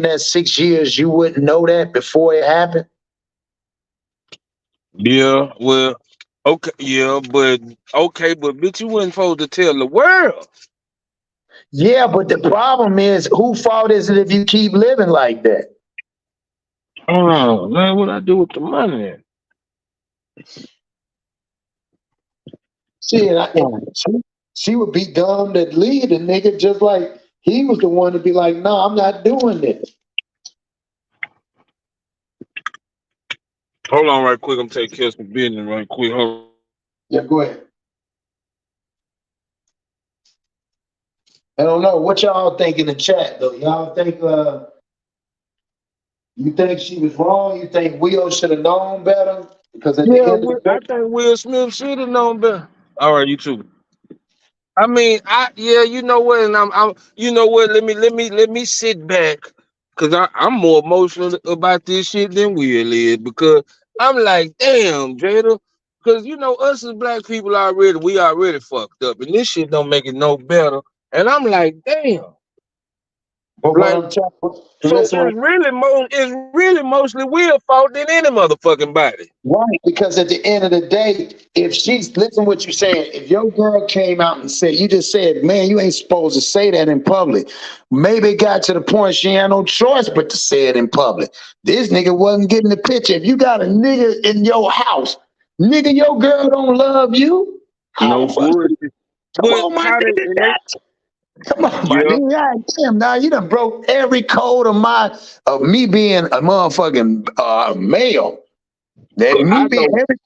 that 6 years you wouldn't know that before it happened? Yeah, well, okay, but bitch, you wasn't supposed to tell the world. Yeah, but the problem is, whose fault is it if you keep living like that? Oh man, what I do with the money? She would be dumb to lead the nigga just like he was the one to be like, no, I'm not doing this. Hold on right quick. I'm taking care of some business right quick. Hold on. Yeah, go ahead. I don't know. What y'all think in the chat though? Y'all think you think she was wrong? You think Will should have known better? Because at the Yeah, end of the I day, think Will Smith should have known better. All right, you too. I mean, you know what, and you know what. Let me sit back, cause I'm more emotional about this shit than Will is, because I'm like, damn, Jada, cause you know us as black people we already fucked up, and this shit don't make it no better. And I'm like, damn, but what like I'm trying so listen, it's really mostly Will fault than any motherfucking body. right, because at the end of the day, if she's listen what you're saying, if your girl came out and said, you just said, man, you ain't supposed to say that in public. Maybe it got to the point she had no choice but to say it in public. This nigga wasn't getting the picture. If you got a nigga in your house, nigga, your girl don't love you. How No the fuck? bullshit. Come But on, my how they nigga. and they Come on, my yeah. nigga. God damn, now you done broke every code of me being a motherfucking male. That 'Cause me being every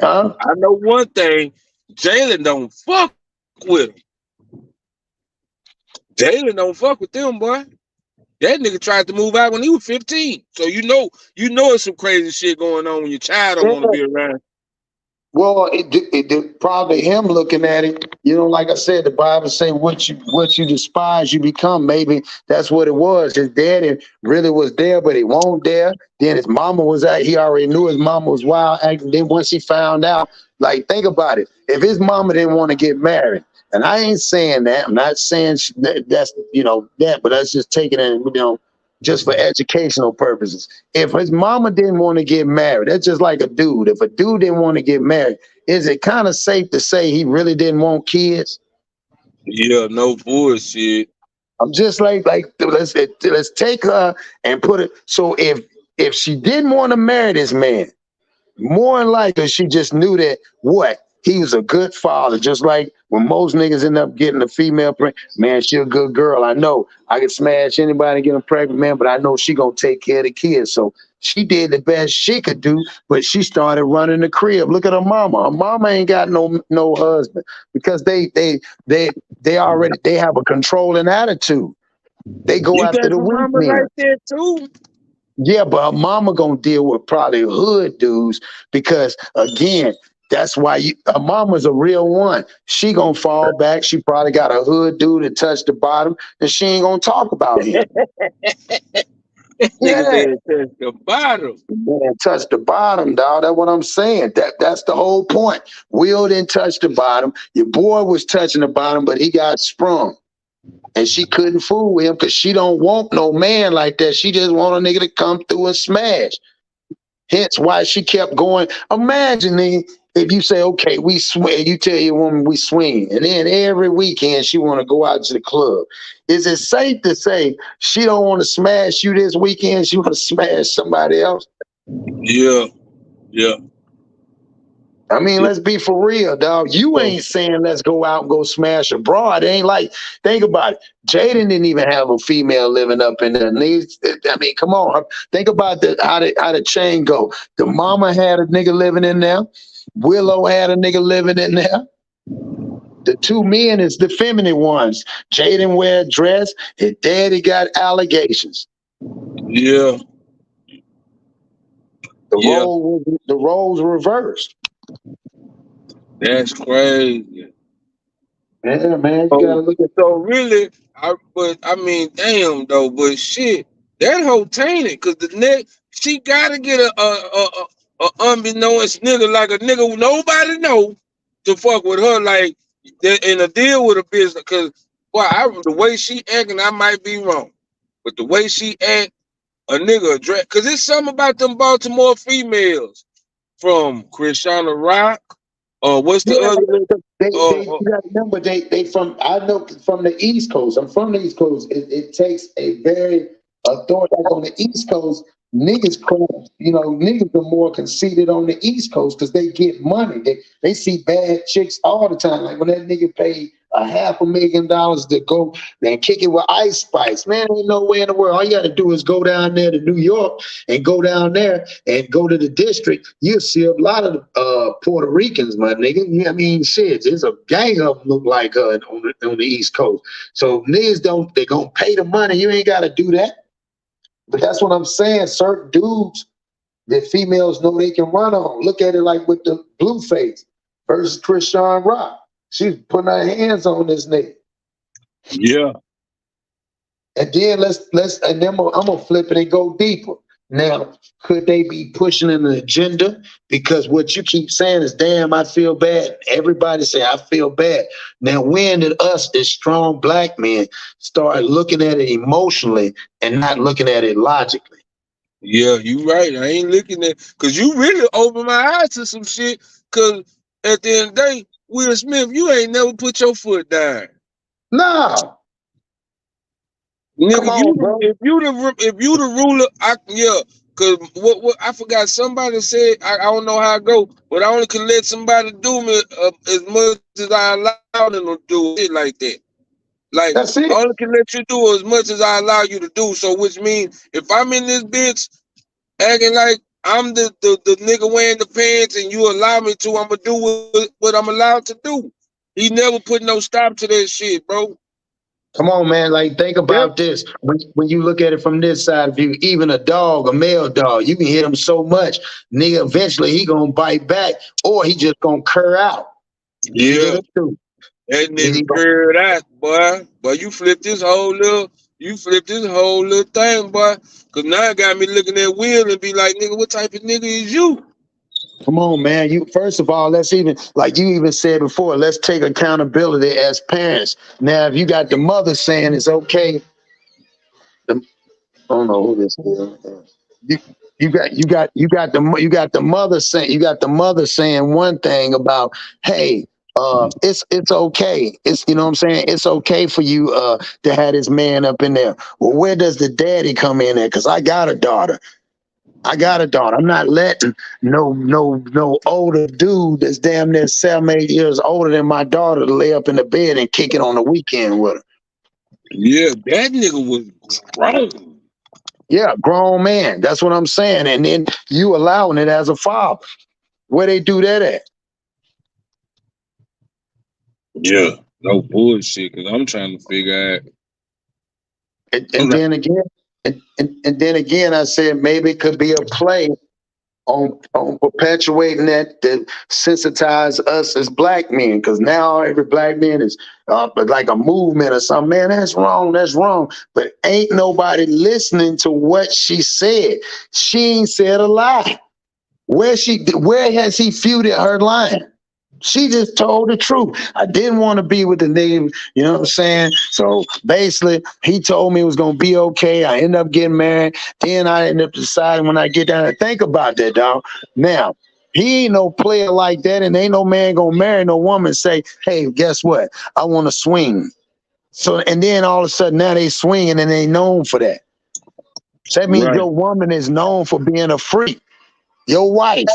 huh? I know one thing, Jalen don't fuck with him. Jalen don't fuck with them, boy. That nigga tried to move out when he was 15. So you know it's some crazy shit going on when your child don't want to be around. Well, it probably him looking at it. You know, like I said, the Bible say what you despise, you become. Maybe that's what it was. His daddy really was there, but he won't there. Then his mama was out. He already knew his mama was wild acting. Then once he found out, like think about it. If his mama didn't want to get married, and I ain't saying that. I'm not saying that's that, but that's just taking it, just for educational purposes. If his mama didn't want to get married, that's just like a dude. If a dude didn't want to get married, is it kind of safe to say he really didn't want kids? Yeah, no bullshit. I'm just like let's take her and put it. So if she didn't want to marry this man, more than likely, she just knew that he was a good father. Just like when most niggas end up getting a female pregnant, man, she a good girl. I know I can smash anybody and get them pregnant, man, but I know she gonna take care of the kids. So she did the best she could do, but she started running the crib. Look at her mama. Her mama ain't got no husband because they already they have a controlling attitude. They go You after got the some weak mama men. like that too. Yeah, but her mama gonna deal with probably hood dudes because again, that's why her mama's a real one. She gonna fall back. She probably got a hood dude that touched the bottom, and she ain't gonna talk about him. Nigga Yeah, said touch the bottom. man, touch the bottom, dog. That's what I'm saying. That's the whole point. Will didn't touch the bottom. Your boy was touching the bottom, but he got sprung. And she couldn't fool with him because she don't want no man like that. She just want a nigga to come through and smash. Hence why she kept going. Imagining if you say, okay, we swing, you tell your woman we swing, and then every weekend she want to go out to the club. Is it safe to say she don't want to smash you this weekend? She want to smash somebody else? Yeah, yeah. I mean, let's be for real, dog. You ain't saying let's go out and go smash abroad. It ain't like, think about it. Jaden didn't even have a female living up in there. I mean, come on. Think about how the chain go. The mama had a nigga living in there. Willow had a nigga living in there. The two men is the feminine ones. Jaden wear a dress. His daddy got allegations. Yeah. The roles reversed. That's crazy. Yeah, man, you gotta look at. So really, I mean, damn though, but shit, that whole tainted because the next she gotta get a unbeknownst nigga like a nigga who nobody know to fuck with her like in a deal with a business. Cause the way she acting, I might be wrong, but the way she act, a nigga address. Cause it's something about them Baltimore females from Christiana Rock. What's the Yeah, other? you gotta remember they from I know from the East Coast. I'm from the East Coast. It takes a very authority like on the East Coast. niggas niggas are more conceited on the East Coast because they get money. They see bad chicks all the time. Like when that nigga paid $500,000 to go and kick it with Ice Spice. Man, ain't no way in the world. All you got to do is go down there to New York and go down there and go to the district. You'll see a lot of Puerto Ricans, my nigga. You know what I mean? Shit, there's a gang of them look like on the East Coast. So niggas they gonna pay the money. You ain't got to do that. But that's what I'm saying. Certain dudes that females know they can run on. Look at it like with the Blueface versus Krishan Rock. She's putting her hands on this nigga. Yeah. And then and then I'm gonna flip it and go deeper. Now, could they be pushing an agenda? Because what you keep saying is, damn, I feel bad. Everybody say I feel bad. Now, when did us as strong black men start looking at it emotionally and not looking at it logically? Yeah, you right. I ain't looking at, because you really opened my eyes to some shit. Because at the end of the day, Will Smith, you ain't never put your foot down. No. Nigga, Come on, bro. if you the ruler, cause what I forgot, somebody said, I don't know how I go, but I only can let somebody do me as much as I allow them to do it like that. Like, that's it. I only can let you do as much as I allow you to do. So which means if I'm in this bitch acting like I'm the nigga wearing the pants and you allow me to, I'm gonna do what I'm allowed to do. He never put no stop to that shit, bro. Come on, man. Like, think about this. When you look at it from this side of view, even a dog, a male dog, you can hit him so much, nigga, eventually he gonna bite back or he just gonna cur out. Yeah. That nigga curred out, boy. But you flipped this whole little thing, boy. Cause now it got me looking at Will and be like, nigga, what type of nigga is you? Come on, man. You first of all, let's even, like you even said before, let's take accountability as parents. Now, if you got the mother saying it's okay, I don't know who this is. You got the mother saying one thing about, hey, it's okay. It's, you know what I'm saying? It's okay for you to have this man up in there. Well, where does the daddy come in there? Because I got a daughter. I'm not letting no older dude that's damn near 7-8 years older than my daughter to lay up in the bed and kick it on the weekend with her. Yeah, that nigga was grown. Yeah, grown man. That's what I'm saying. And then you allowing it as a father. Where they do that at? Yeah, no bullshit. Cause I'm trying to figure out. And then again, I said maybe it could be a play on perpetuating that sensitize us as black men, because now every black man is like a movement or something. Man, that's wrong. But ain't nobody listening to what she said. She ain't said a lie. Where has he futed her lying? She just told the truth. I didn't want to be with the nigga, you know what I'm saying? So basically, he told me it was going to be okay. I ended up getting married. Then I ended up deciding when I get down to think about that, dog. Now, he ain't no player like that, and ain't no man going to marry no woman and say, hey, guess what? I want to swing. So, and then all of a sudden, now they swinging and they known for that. So that means your woman is known for being a freak. Your wife.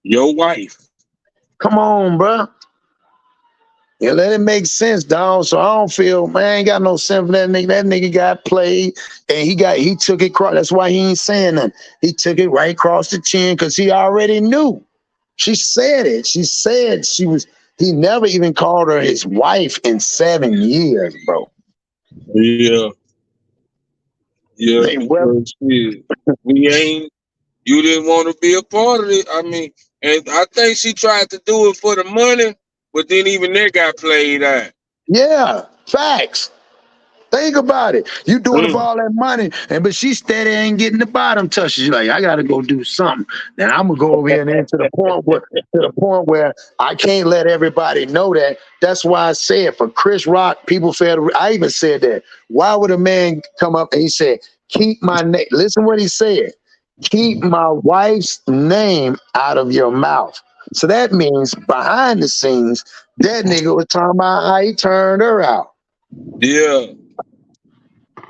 Your wife. Come on, bro. Yeah, let it make sense, dog. So I don't feel, man, I ain't got no sense for that nigga. That nigga got played and he took it cross. That's why he ain't saying nothing. He took it right across the chin because he already knew. She said it. She said he never even called her his wife in 7 years, bro. Yeah. Yeah. You didn't want to be a part of it. I mean, and I think she tried to do it for the money, but then even that got played out. Yeah, facts. Think about it. You doing it for all that money, but she steady ain't getting the bottom touches. She's like, I gotta go do something. Then I'm gonna go over here and then to the point where I can't let everybody know that. That's why I said for Chris Rock, people fail. I even said that. Why would a man come up and he said, keep my name? Listen what he said. Keep my wife's name out of your mouth. So that means behind the scenes, that nigga was talking about how he turned her out. Yeah.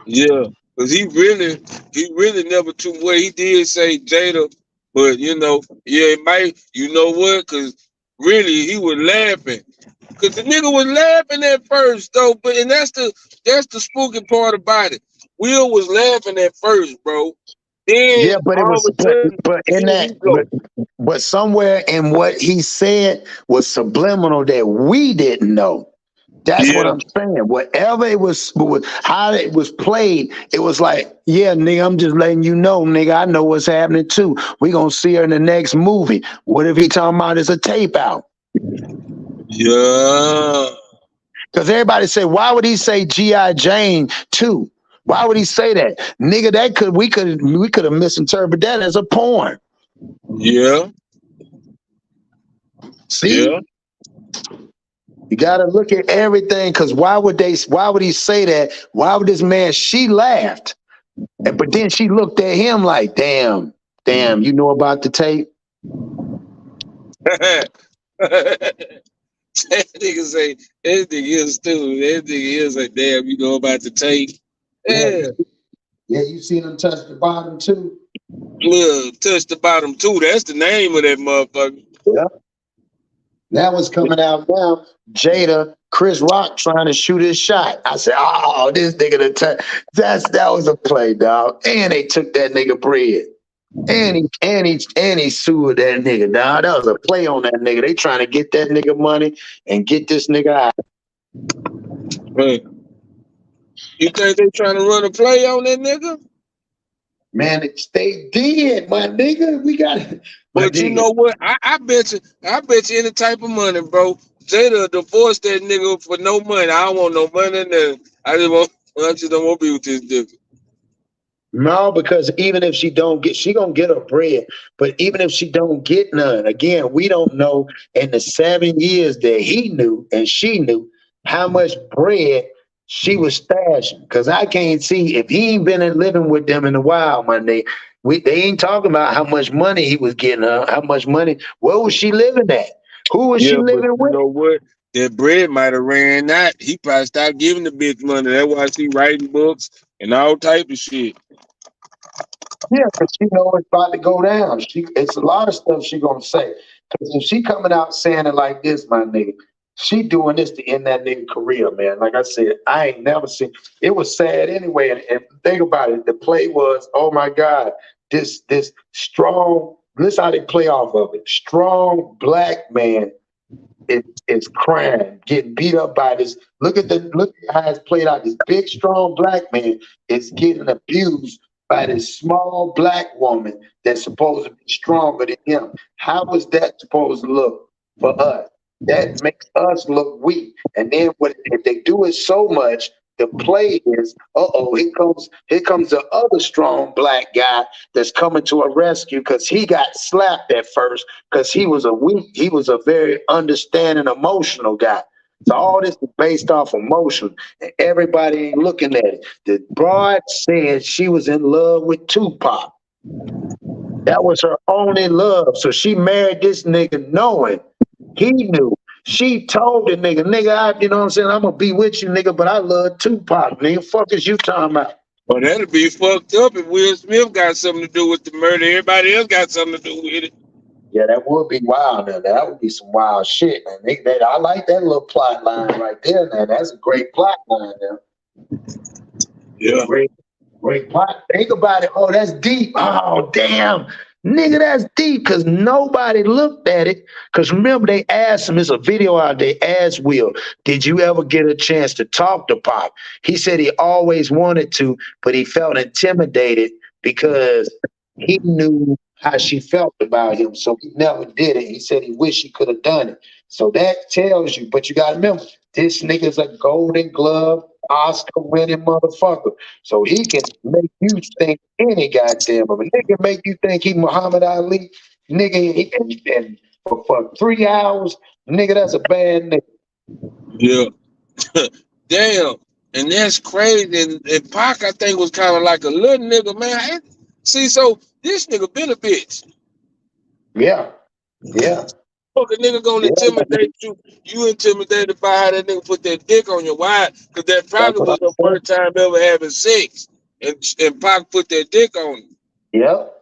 Yeah. Cause he really never took what he did say Jada, but yeah, it might, you know what? Cause really he was laughing. Cause the nigga was laughing at first though, and that's the spooky part about it. Will was laughing at first, bro. Then Yeah, but it all was, of a sudden, but in here he that, go. but somewhere in what he said was subliminal that we didn't know. That's what Yeah. I'm saying. Whatever it was, how it was played, it was like, yeah, nigga, I'm just letting you know, nigga, I know what's happening too. We gonna see her in the next movie. What if he talking about it's a tape out? Yeah. Because everybody say, why would he say G.I. Jane too? Why would he say that? Nigga, we could have misinterpreted that as a porn. Yeah. See? Yeah. You gotta look at everything, because why would he say that? Why would this man, she laughed. But then she looked at him like, damn, you know about the tape? That nigga say, that nigga is stupid. That nigga is like, damn, you know about the tape. Yeah. Yeah, you seen him touch the bottom too? Look, touch the bottom too. That's the name of that motherfucker. Yeah. That was coming out now. Jada, Chris Rock trying to shoot his shot. I said, oh, this nigga that was a play, dog. And they took that nigga bread. And he sued that nigga, dog. That was a play on that nigga. They trying to get that nigga money and get this nigga out. Man. You think they trying to run a play on that nigga? Man, they did, my nigga. We got it. But you know what? I bet you any type of money, bro. Jada divorce that nigga for no money. I don't want no money. I just don't want to be with this nigga. No, because even if she gonna get her bread. But even if she don't get none, again, we don't know in the 7 years that he knew and she knew how much bread she was stashing. Because I can't see if he ain't been living with them in a while, my nigga. They ain't talking about how much money he was getting her, how much money. Where was she living at? Who was she living with? You know what? That bread might have ran out. He probably stopped giving the bitch money. That's why she writing books and all type of shit. Yeah, because she know it's about to go down. It's a lot of stuff she gonna say. Because if she coming out saying it like this, my nigga, she doing this to end that nigga career, man. Like I said, I ain't never seen. It was sad anyway. And think about it. The play was, oh my God, this strong. Listen how they play off of it. Strong black man is crying, getting beat up by this. Look at how it's played out. This big, strong black man is getting abused by this small black woman that's supposed to be stronger than him. How was that supposed to look for us? That makes us look weak. And then if they do it so much, the play is, here comes the other strong black guy that's coming to a rescue because he got slapped at first because he was a very understanding, emotional guy. So all this is based off emotion, and everybody ain't looking at it. The broad said she was in love with Tupac. That was her only love. So she married this nigga knowing he knew. She told the nigga, you know what I'm saying? I'm gonna be with you, nigga, but I love Tupac, nigga. Fuck is you talking about? Well, that'd be fucked up if Will Smith got something to do with the murder. Everybody else got something to do with it. Yeah, that would be wild. Now. That would be some wild shit, man. I like that little plot line right there, man. That's a great plot line, man. Yeah. Great plot. Think about it. Oh, that's deep. Oh, damn. Nigga, that's deep because nobody looked at it. Because remember, they asked him, there's a video out, they asked Will, did you ever get a chance to talk to Pop? He said he always wanted to, but he felt intimidated because he knew how she felt about him. So he never did it. He said he wished he could have done it. So that tells you, but you got to remember, this nigga's a Golden Glove, Oscar-winning motherfucker. So he can make you think any goddamn of a nigga make you think he Muhammad Ali. Nigga, and for 3 hours, nigga, that's a bad nigga. Yeah. Damn. And that's crazy. And Pac, I think, was kind of like a little nigga, man. See, so this nigga been a bitch. Yeah. Yeah. Fuck, a nigga gonna intimidate you. You intimidated by how that nigga put that dick on your wife, because that probably was your first time ever having sex. and Pac put that dick on him. Yep.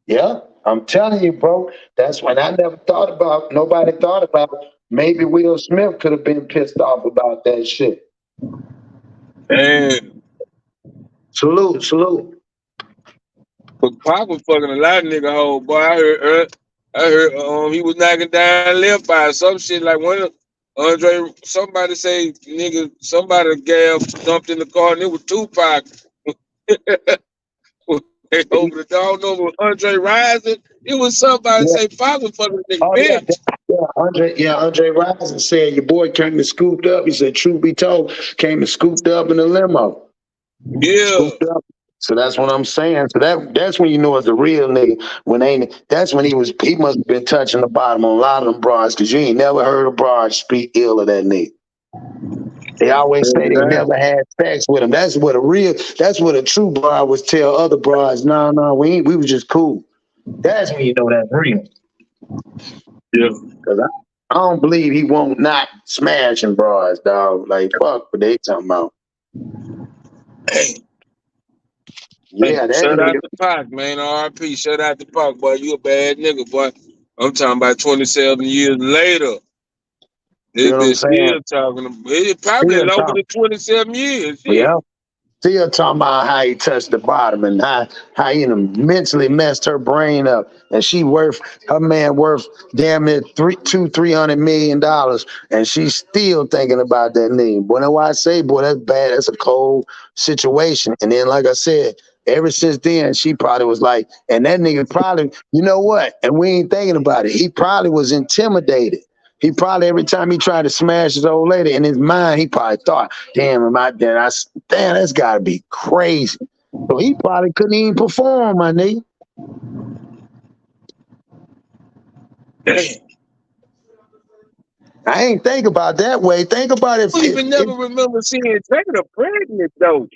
Yeah, I'm telling you, bro. That's when I never thought about. Nobody thought about. Maybe Will Smith could have been pissed off about that shit. And Salute. but Pac was fucking a lot of nigga hole, boy. I heard he was knocking down left by some shit like one of Andre. Somebody say nigga, somebody gal dumped in the car and it was Tupac. They over the dog over Andre Rising. It was somebody Yeah. say Pac was fucking a nigga Oh yeah, bitch. Andre Rison said your boy came and scooped up. He said, truth be told, came and scooped up in a limo. Yeah. Scooped up. So that's what I'm saying. So that's when you know it's a real nigga. That's when he must have been touching the bottom on a lot of them broads, because you ain't never heard a broad speak ill of that nigga. They always say they never had sex with him. That's what a true broad would tell other broads. No, we was just cool. That's when you know that's real. Yeah. Cause I don't believe he won't not smashing broads, dog. Like fuck what they talking about. Yeah, that shout out nigga. to Pac, man. R.I.P. Shout out to Pac, boy. You a bad nigga, boy. I'm talking about 27 years later. This You know what I'm bitch saying? still talking. It probably Still longer talking. than 27 years. Shit. Yeah. Still talking about how he touched the bottom and how he mentally messed her brain up, and her man worth damn near $300 million, and she's still thinking about that nigga. Boy, that's why I say, boy, that's bad. That's a cold situation. And then, like I said, ever since then, she probably was like, and that nigga probably, you know what? And we ain't thinking about it. He probably was intimidated. He probably, every time he tried to smash his old lady, in his mind, he probably thought, damn, that's gotta be crazy. So he probably couldn't even perform, my nigga. I ain't think about that way. Think about I don't even never remember seeing Jada pregnant, though.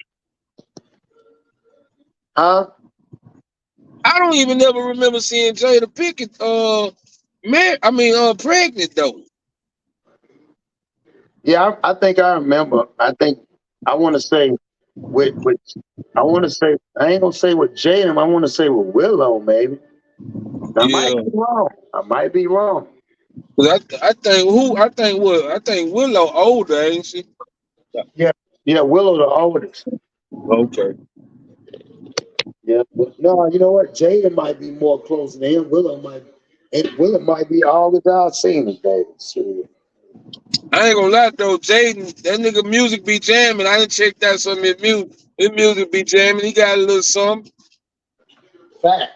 Huh? I don't even never remember seeing Jada Pinkett pregnant, though. Yeah, I think I remember. I think I want to say I ain't gonna say with Jaden. I want to say with Willow, maybe. I might be wrong. I think Willow older, ain't she? Yeah, Willow the oldest. Okay. Yeah, no, you know what? Jaden might be more close to him. Willow might be all without seeing it, baby. Shit. I ain't gonna lie though, Jaden, that nigga music be jamming. I done checked out some of his music. His music be jamming. He got a little something. Fact.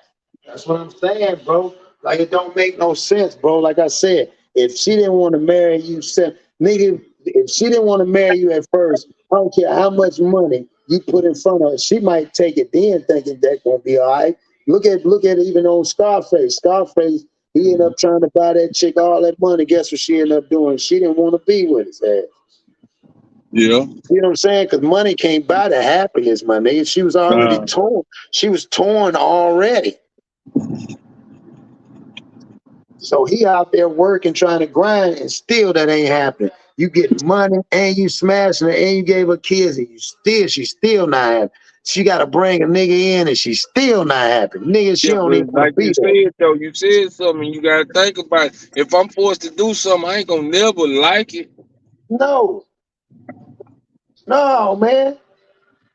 That's what I'm saying, bro. Like it don't make no sense, bro. Like I said, if she didn't want to marry you, nigga, if she didn't want to marry you at first, I don't care how much money you put in front of her, she might take it then thinking that's gonna be all right. Look at even on Scarface. Scarface, he ended up trying to buy that chick all that money. Guess what she ended up doing? She didn't want to be with his ass. Yeah. You know what I'm saying? Because money can't buy the happiness, my nigga. She was already torn. She was torn already. So he out there working, trying to grind, and still that ain't happening. You get money and you smashing her and you gave her kids and she's still not happy. She got to bring a nigga in and she's still not happy. Nigga, she don't even want Like to be you there. said though, you said something. You gotta think about it. If I'm forced to do something, I ain't gonna never like it. No, man.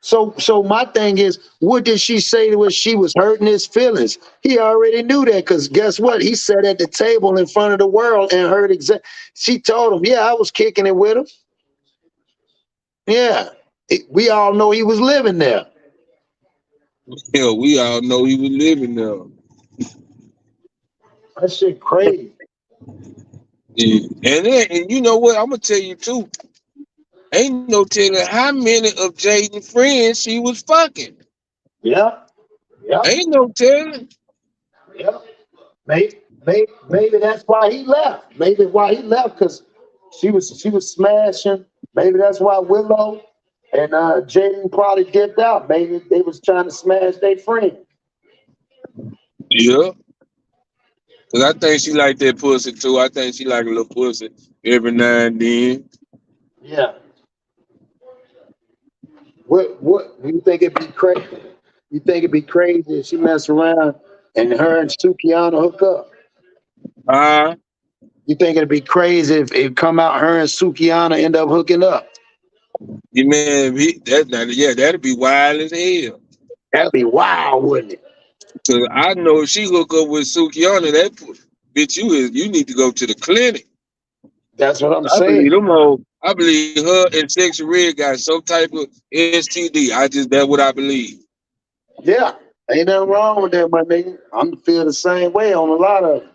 So my thing is, what did she say to us? She was hurting his feelings. He already knew that because guess what? He sat at the table in front of the world and heard She told him, yeah, I was kicking it with him. Yeah, we all know he was living there. Yeah, we all know he was living there. That shit crazy. Yeah. And you know what? I'm gonna tell you too. Ain't no telling how many of Jaden's friends she was fucking. Yeah. Ain't no telling. Yeah. Maybe that's why he left. Maybe why he left because she was smashing. Maybe that's why Willow and Jaden probably dipped out. Maybe they was trying to smash their friend. Yeah. Cause I think she like that pussy too. I think she like a little pussy every now and then. Yeah. What you think it'd be crazy? You think it'd be crazy if she mess around and her and Sukiana hook up? Uh, You think it'd be crazy if it come out her and Sukiana end up hooking up? you man, yeah, that'd be wild as hell. That'd be wild, wouldn't it? Cause I know if she hook up with Sukiana, bitch, you need to go to the clinic. That's what I'm I saying. believe I believe her and Sexy Red got some type of STD. That's what I believe. Yeah, ain't nothing wrong with that, my nigga. I'm feel the same way on a lot of it.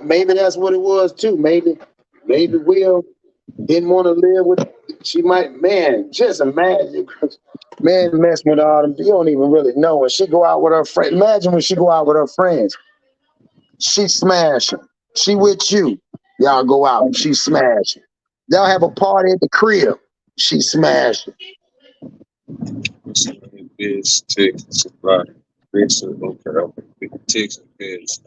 Maybe that's what it was too. Maybe Will didn't want to live with. She might, man. Just imagine, man, messing with all them. You don't even really know when she go out with her friends. Imagine when she go out with her friends. She smashing. She with you. Y'all go out. She smashing. Y'all have a party at the crib. She smashing. Bitch, Texas, right? Texas, bitch.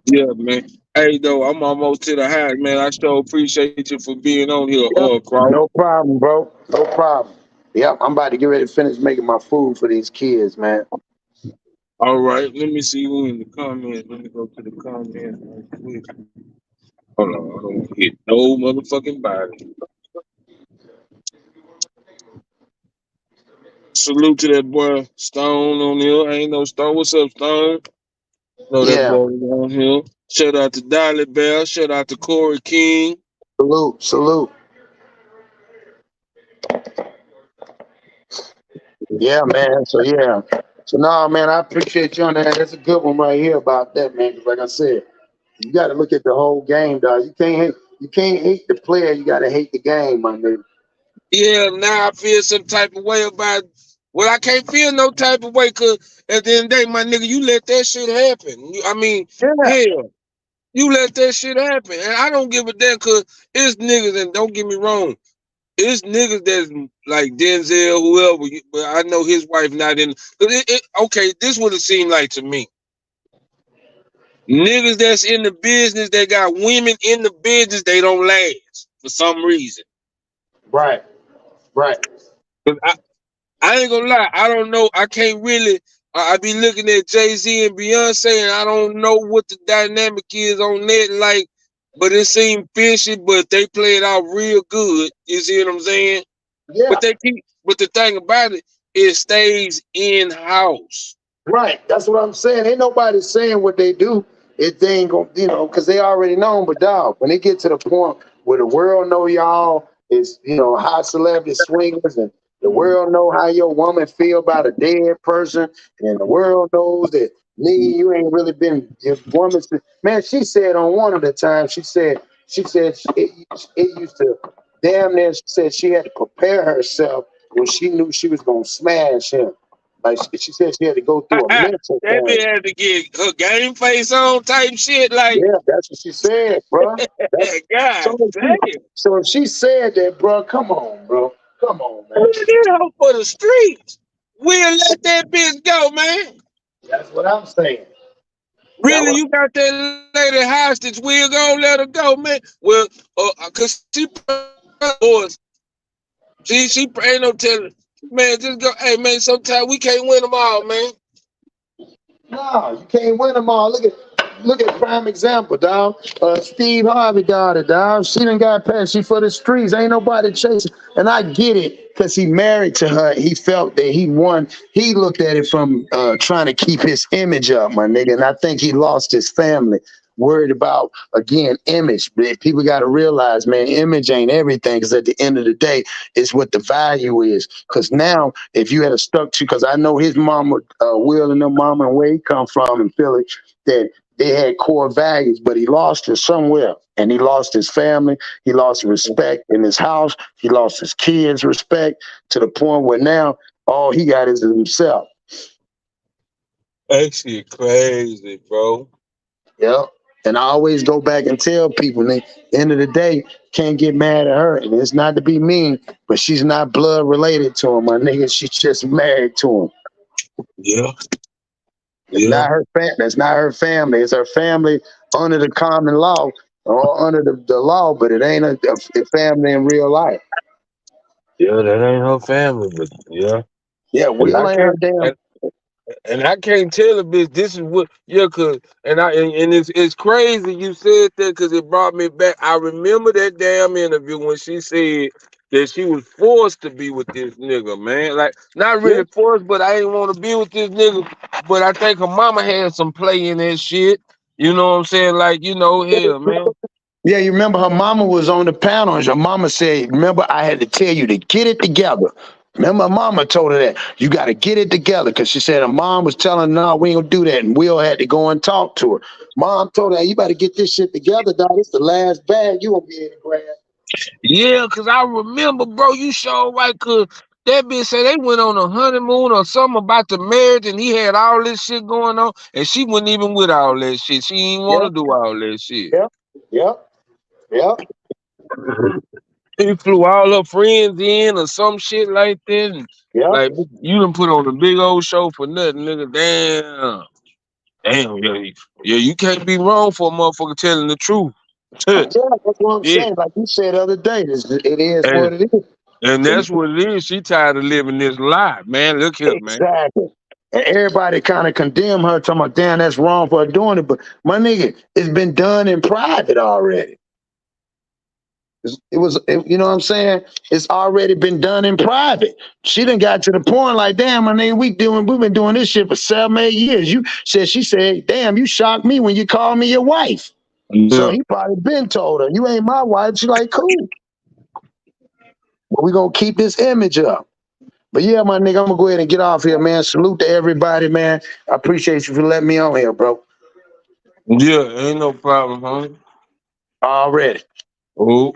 Yeah, man. Hey, though, I'm almost to the house, man. I sure appreciate you for being on here, Yep. Cross. No problem, bro. No problem. Yep, I'm about to get ready to finish making my food for these kids, man. All right, let me see who in the comments. Let me go to the comments right quick. Hold on, I don't want to hit no motherfucking body. Salute to that boy Stone on here. Ain't no Stone. What's up, Stone? Know that Yeah, boy on here. Shout out to Dolly Bell. Shout out to Corey King. salute. Yeah, man. So nah, man, I appreciate you on that. That's a good one right here about that, man. 'Cause like I said, you got to look at the whole game, dog. You can't hate the player. You got to hate the game, my nigga. Yeah, now I feel some type of way about. Well, I can't feel no type of way because at the end of the day, my nigga, you let that shit happen. I mean, Yeah, hell, you let that shit happen, and I don't give a damn because it's niggas. And don't get me wrong, it's niggas that's like Denzel, whoever. But I know his wife not in. Okay, this would have seemed like to me. Niggas that's in the business, they got women in the business, they don't last for some reason. right. 'Cause I ain't gonna lie, I don't know. I can't really. I be looking at Jay-Z and Beyonce, and I don't know what the dynamic is on that. Like, but it seemed fishy, but they play it out real good. You see what I'm saying? Yeah, But the thing about it stays in house. right. That's what I'm saying. Ain't nobody saying what they do if they ain't gonna, because they already know. But dog, when they get to the point where the world know y'all is, high celebrity swingers, and the world know how your woman feel about a dead person, and the world knows that you ain't really been your woman. Man, she said on one of the times, she said it used to damn near. She said she had to prepare herself when she knew she was gonna smash him. Like she said, she had to go through a mental That thing. bitch had to get her game face on type shit. Like, Yeah, that's what she said, bro. That's God so. If damn. so if she said that, bro, come on, bro, come on, man. We did hope for the streets. We'll let that bitch go, man. That's what I'm saying. That Really, was you got that lady hostage. We're gonna let her go, man. Well, cause she was she ain't no telling. Man, just go. Hey, man, sometimes we can't win them all, man. no, you can't win them all. Look at prime example, dog. Steve Harvey daughter, dog. She done got past. She for the streets. Ain't nobody chasing. And I get it, because he married to her. He felt that he won. He looked at it from trying to keep his image up, my nigga. And I think he lost his family. Worried about, again, image. But people got to realize, man, image ain't everything. Because at the end of the day, it's what the value is. Because now, if you had stuck to, because I know his mama, Will and their mama, and where he come from in Philly, that they had core values, but he lost it somewhere. And he lost his family. He lost respect in his house. He lost his kids' respect, to the point where now all he got is himself. That shit crazy, bro. Yep. And I always go back and tell people, at the end of the day, can't get mad at her. And it's not to be mean, but she's not blood related to him, my nigga. She's just married to him. Yeah, It's yeah. not her family. It's not her family. It's her family under the common law. all under the law, but it ain't a family in real life. Yeah, that ain't her family, but yeah. Yeah, And I Will ain't her can't damn. and I can't tell a bitch this is what cause and it's crazy you said that because it brought me back. I remember that damn interview when she said that she was forced to be with this nigga, man. Like not Yeah. really forced, but I ain't want to be with this nigga. But I think her mama had some play in that shit. You know what I'm saying? Like, hell, man. Yeah, you remember her mama was on the panel and her mama said, remember, I had to tell you to get it together. Remember, her mama told her that you got to get it together because she said her mom was telling her, no, we ain't gonna do that. And Will had to go and talk to her. Mom told her, hey, you better get this shit together, dog. It's the last bag you gonna be able to grab. Yeah, cause I remember, bro, you sure right, cause that bitch said they went on a honeymoon or something about the marriage, and he had all this shit going on, and she wasn't even with all that shit. She didn't want to Yep, do all that shit. yep, yep, yep, He flew all her friends in or some shit like that. And yep. like you done put on a big old show for nothing, nigga. Damn, yeah, you can't be wrong for a motherfucker telling the truth. Yeah, that's what I'm Yeah, saying. Like you said the other day, it is and what it is. and And that's what it is. She tired of living this lie, man. Look here, man. exactly. And everybody kind of condemn her, talking about, damn, that's wrong for her doing it. But my nigga, it's been done in private already. You know what I'm saying? It's already been done in private. She done got to the point like, damn, my nigga, we've been doing this shit for 7, 8 years. She said, damn, you shocked me when you called me your wife. So Yeah. he probably been told her, you ain't my wife. She like, cool. But we gonna keep this image up. But yeah, my nigga, I'm gonna go ahead and get off here, man. Salute to everybody, man. I appreciate you for letting me on here, bro. Yeah, ain't no problem, huh? Already. Oh.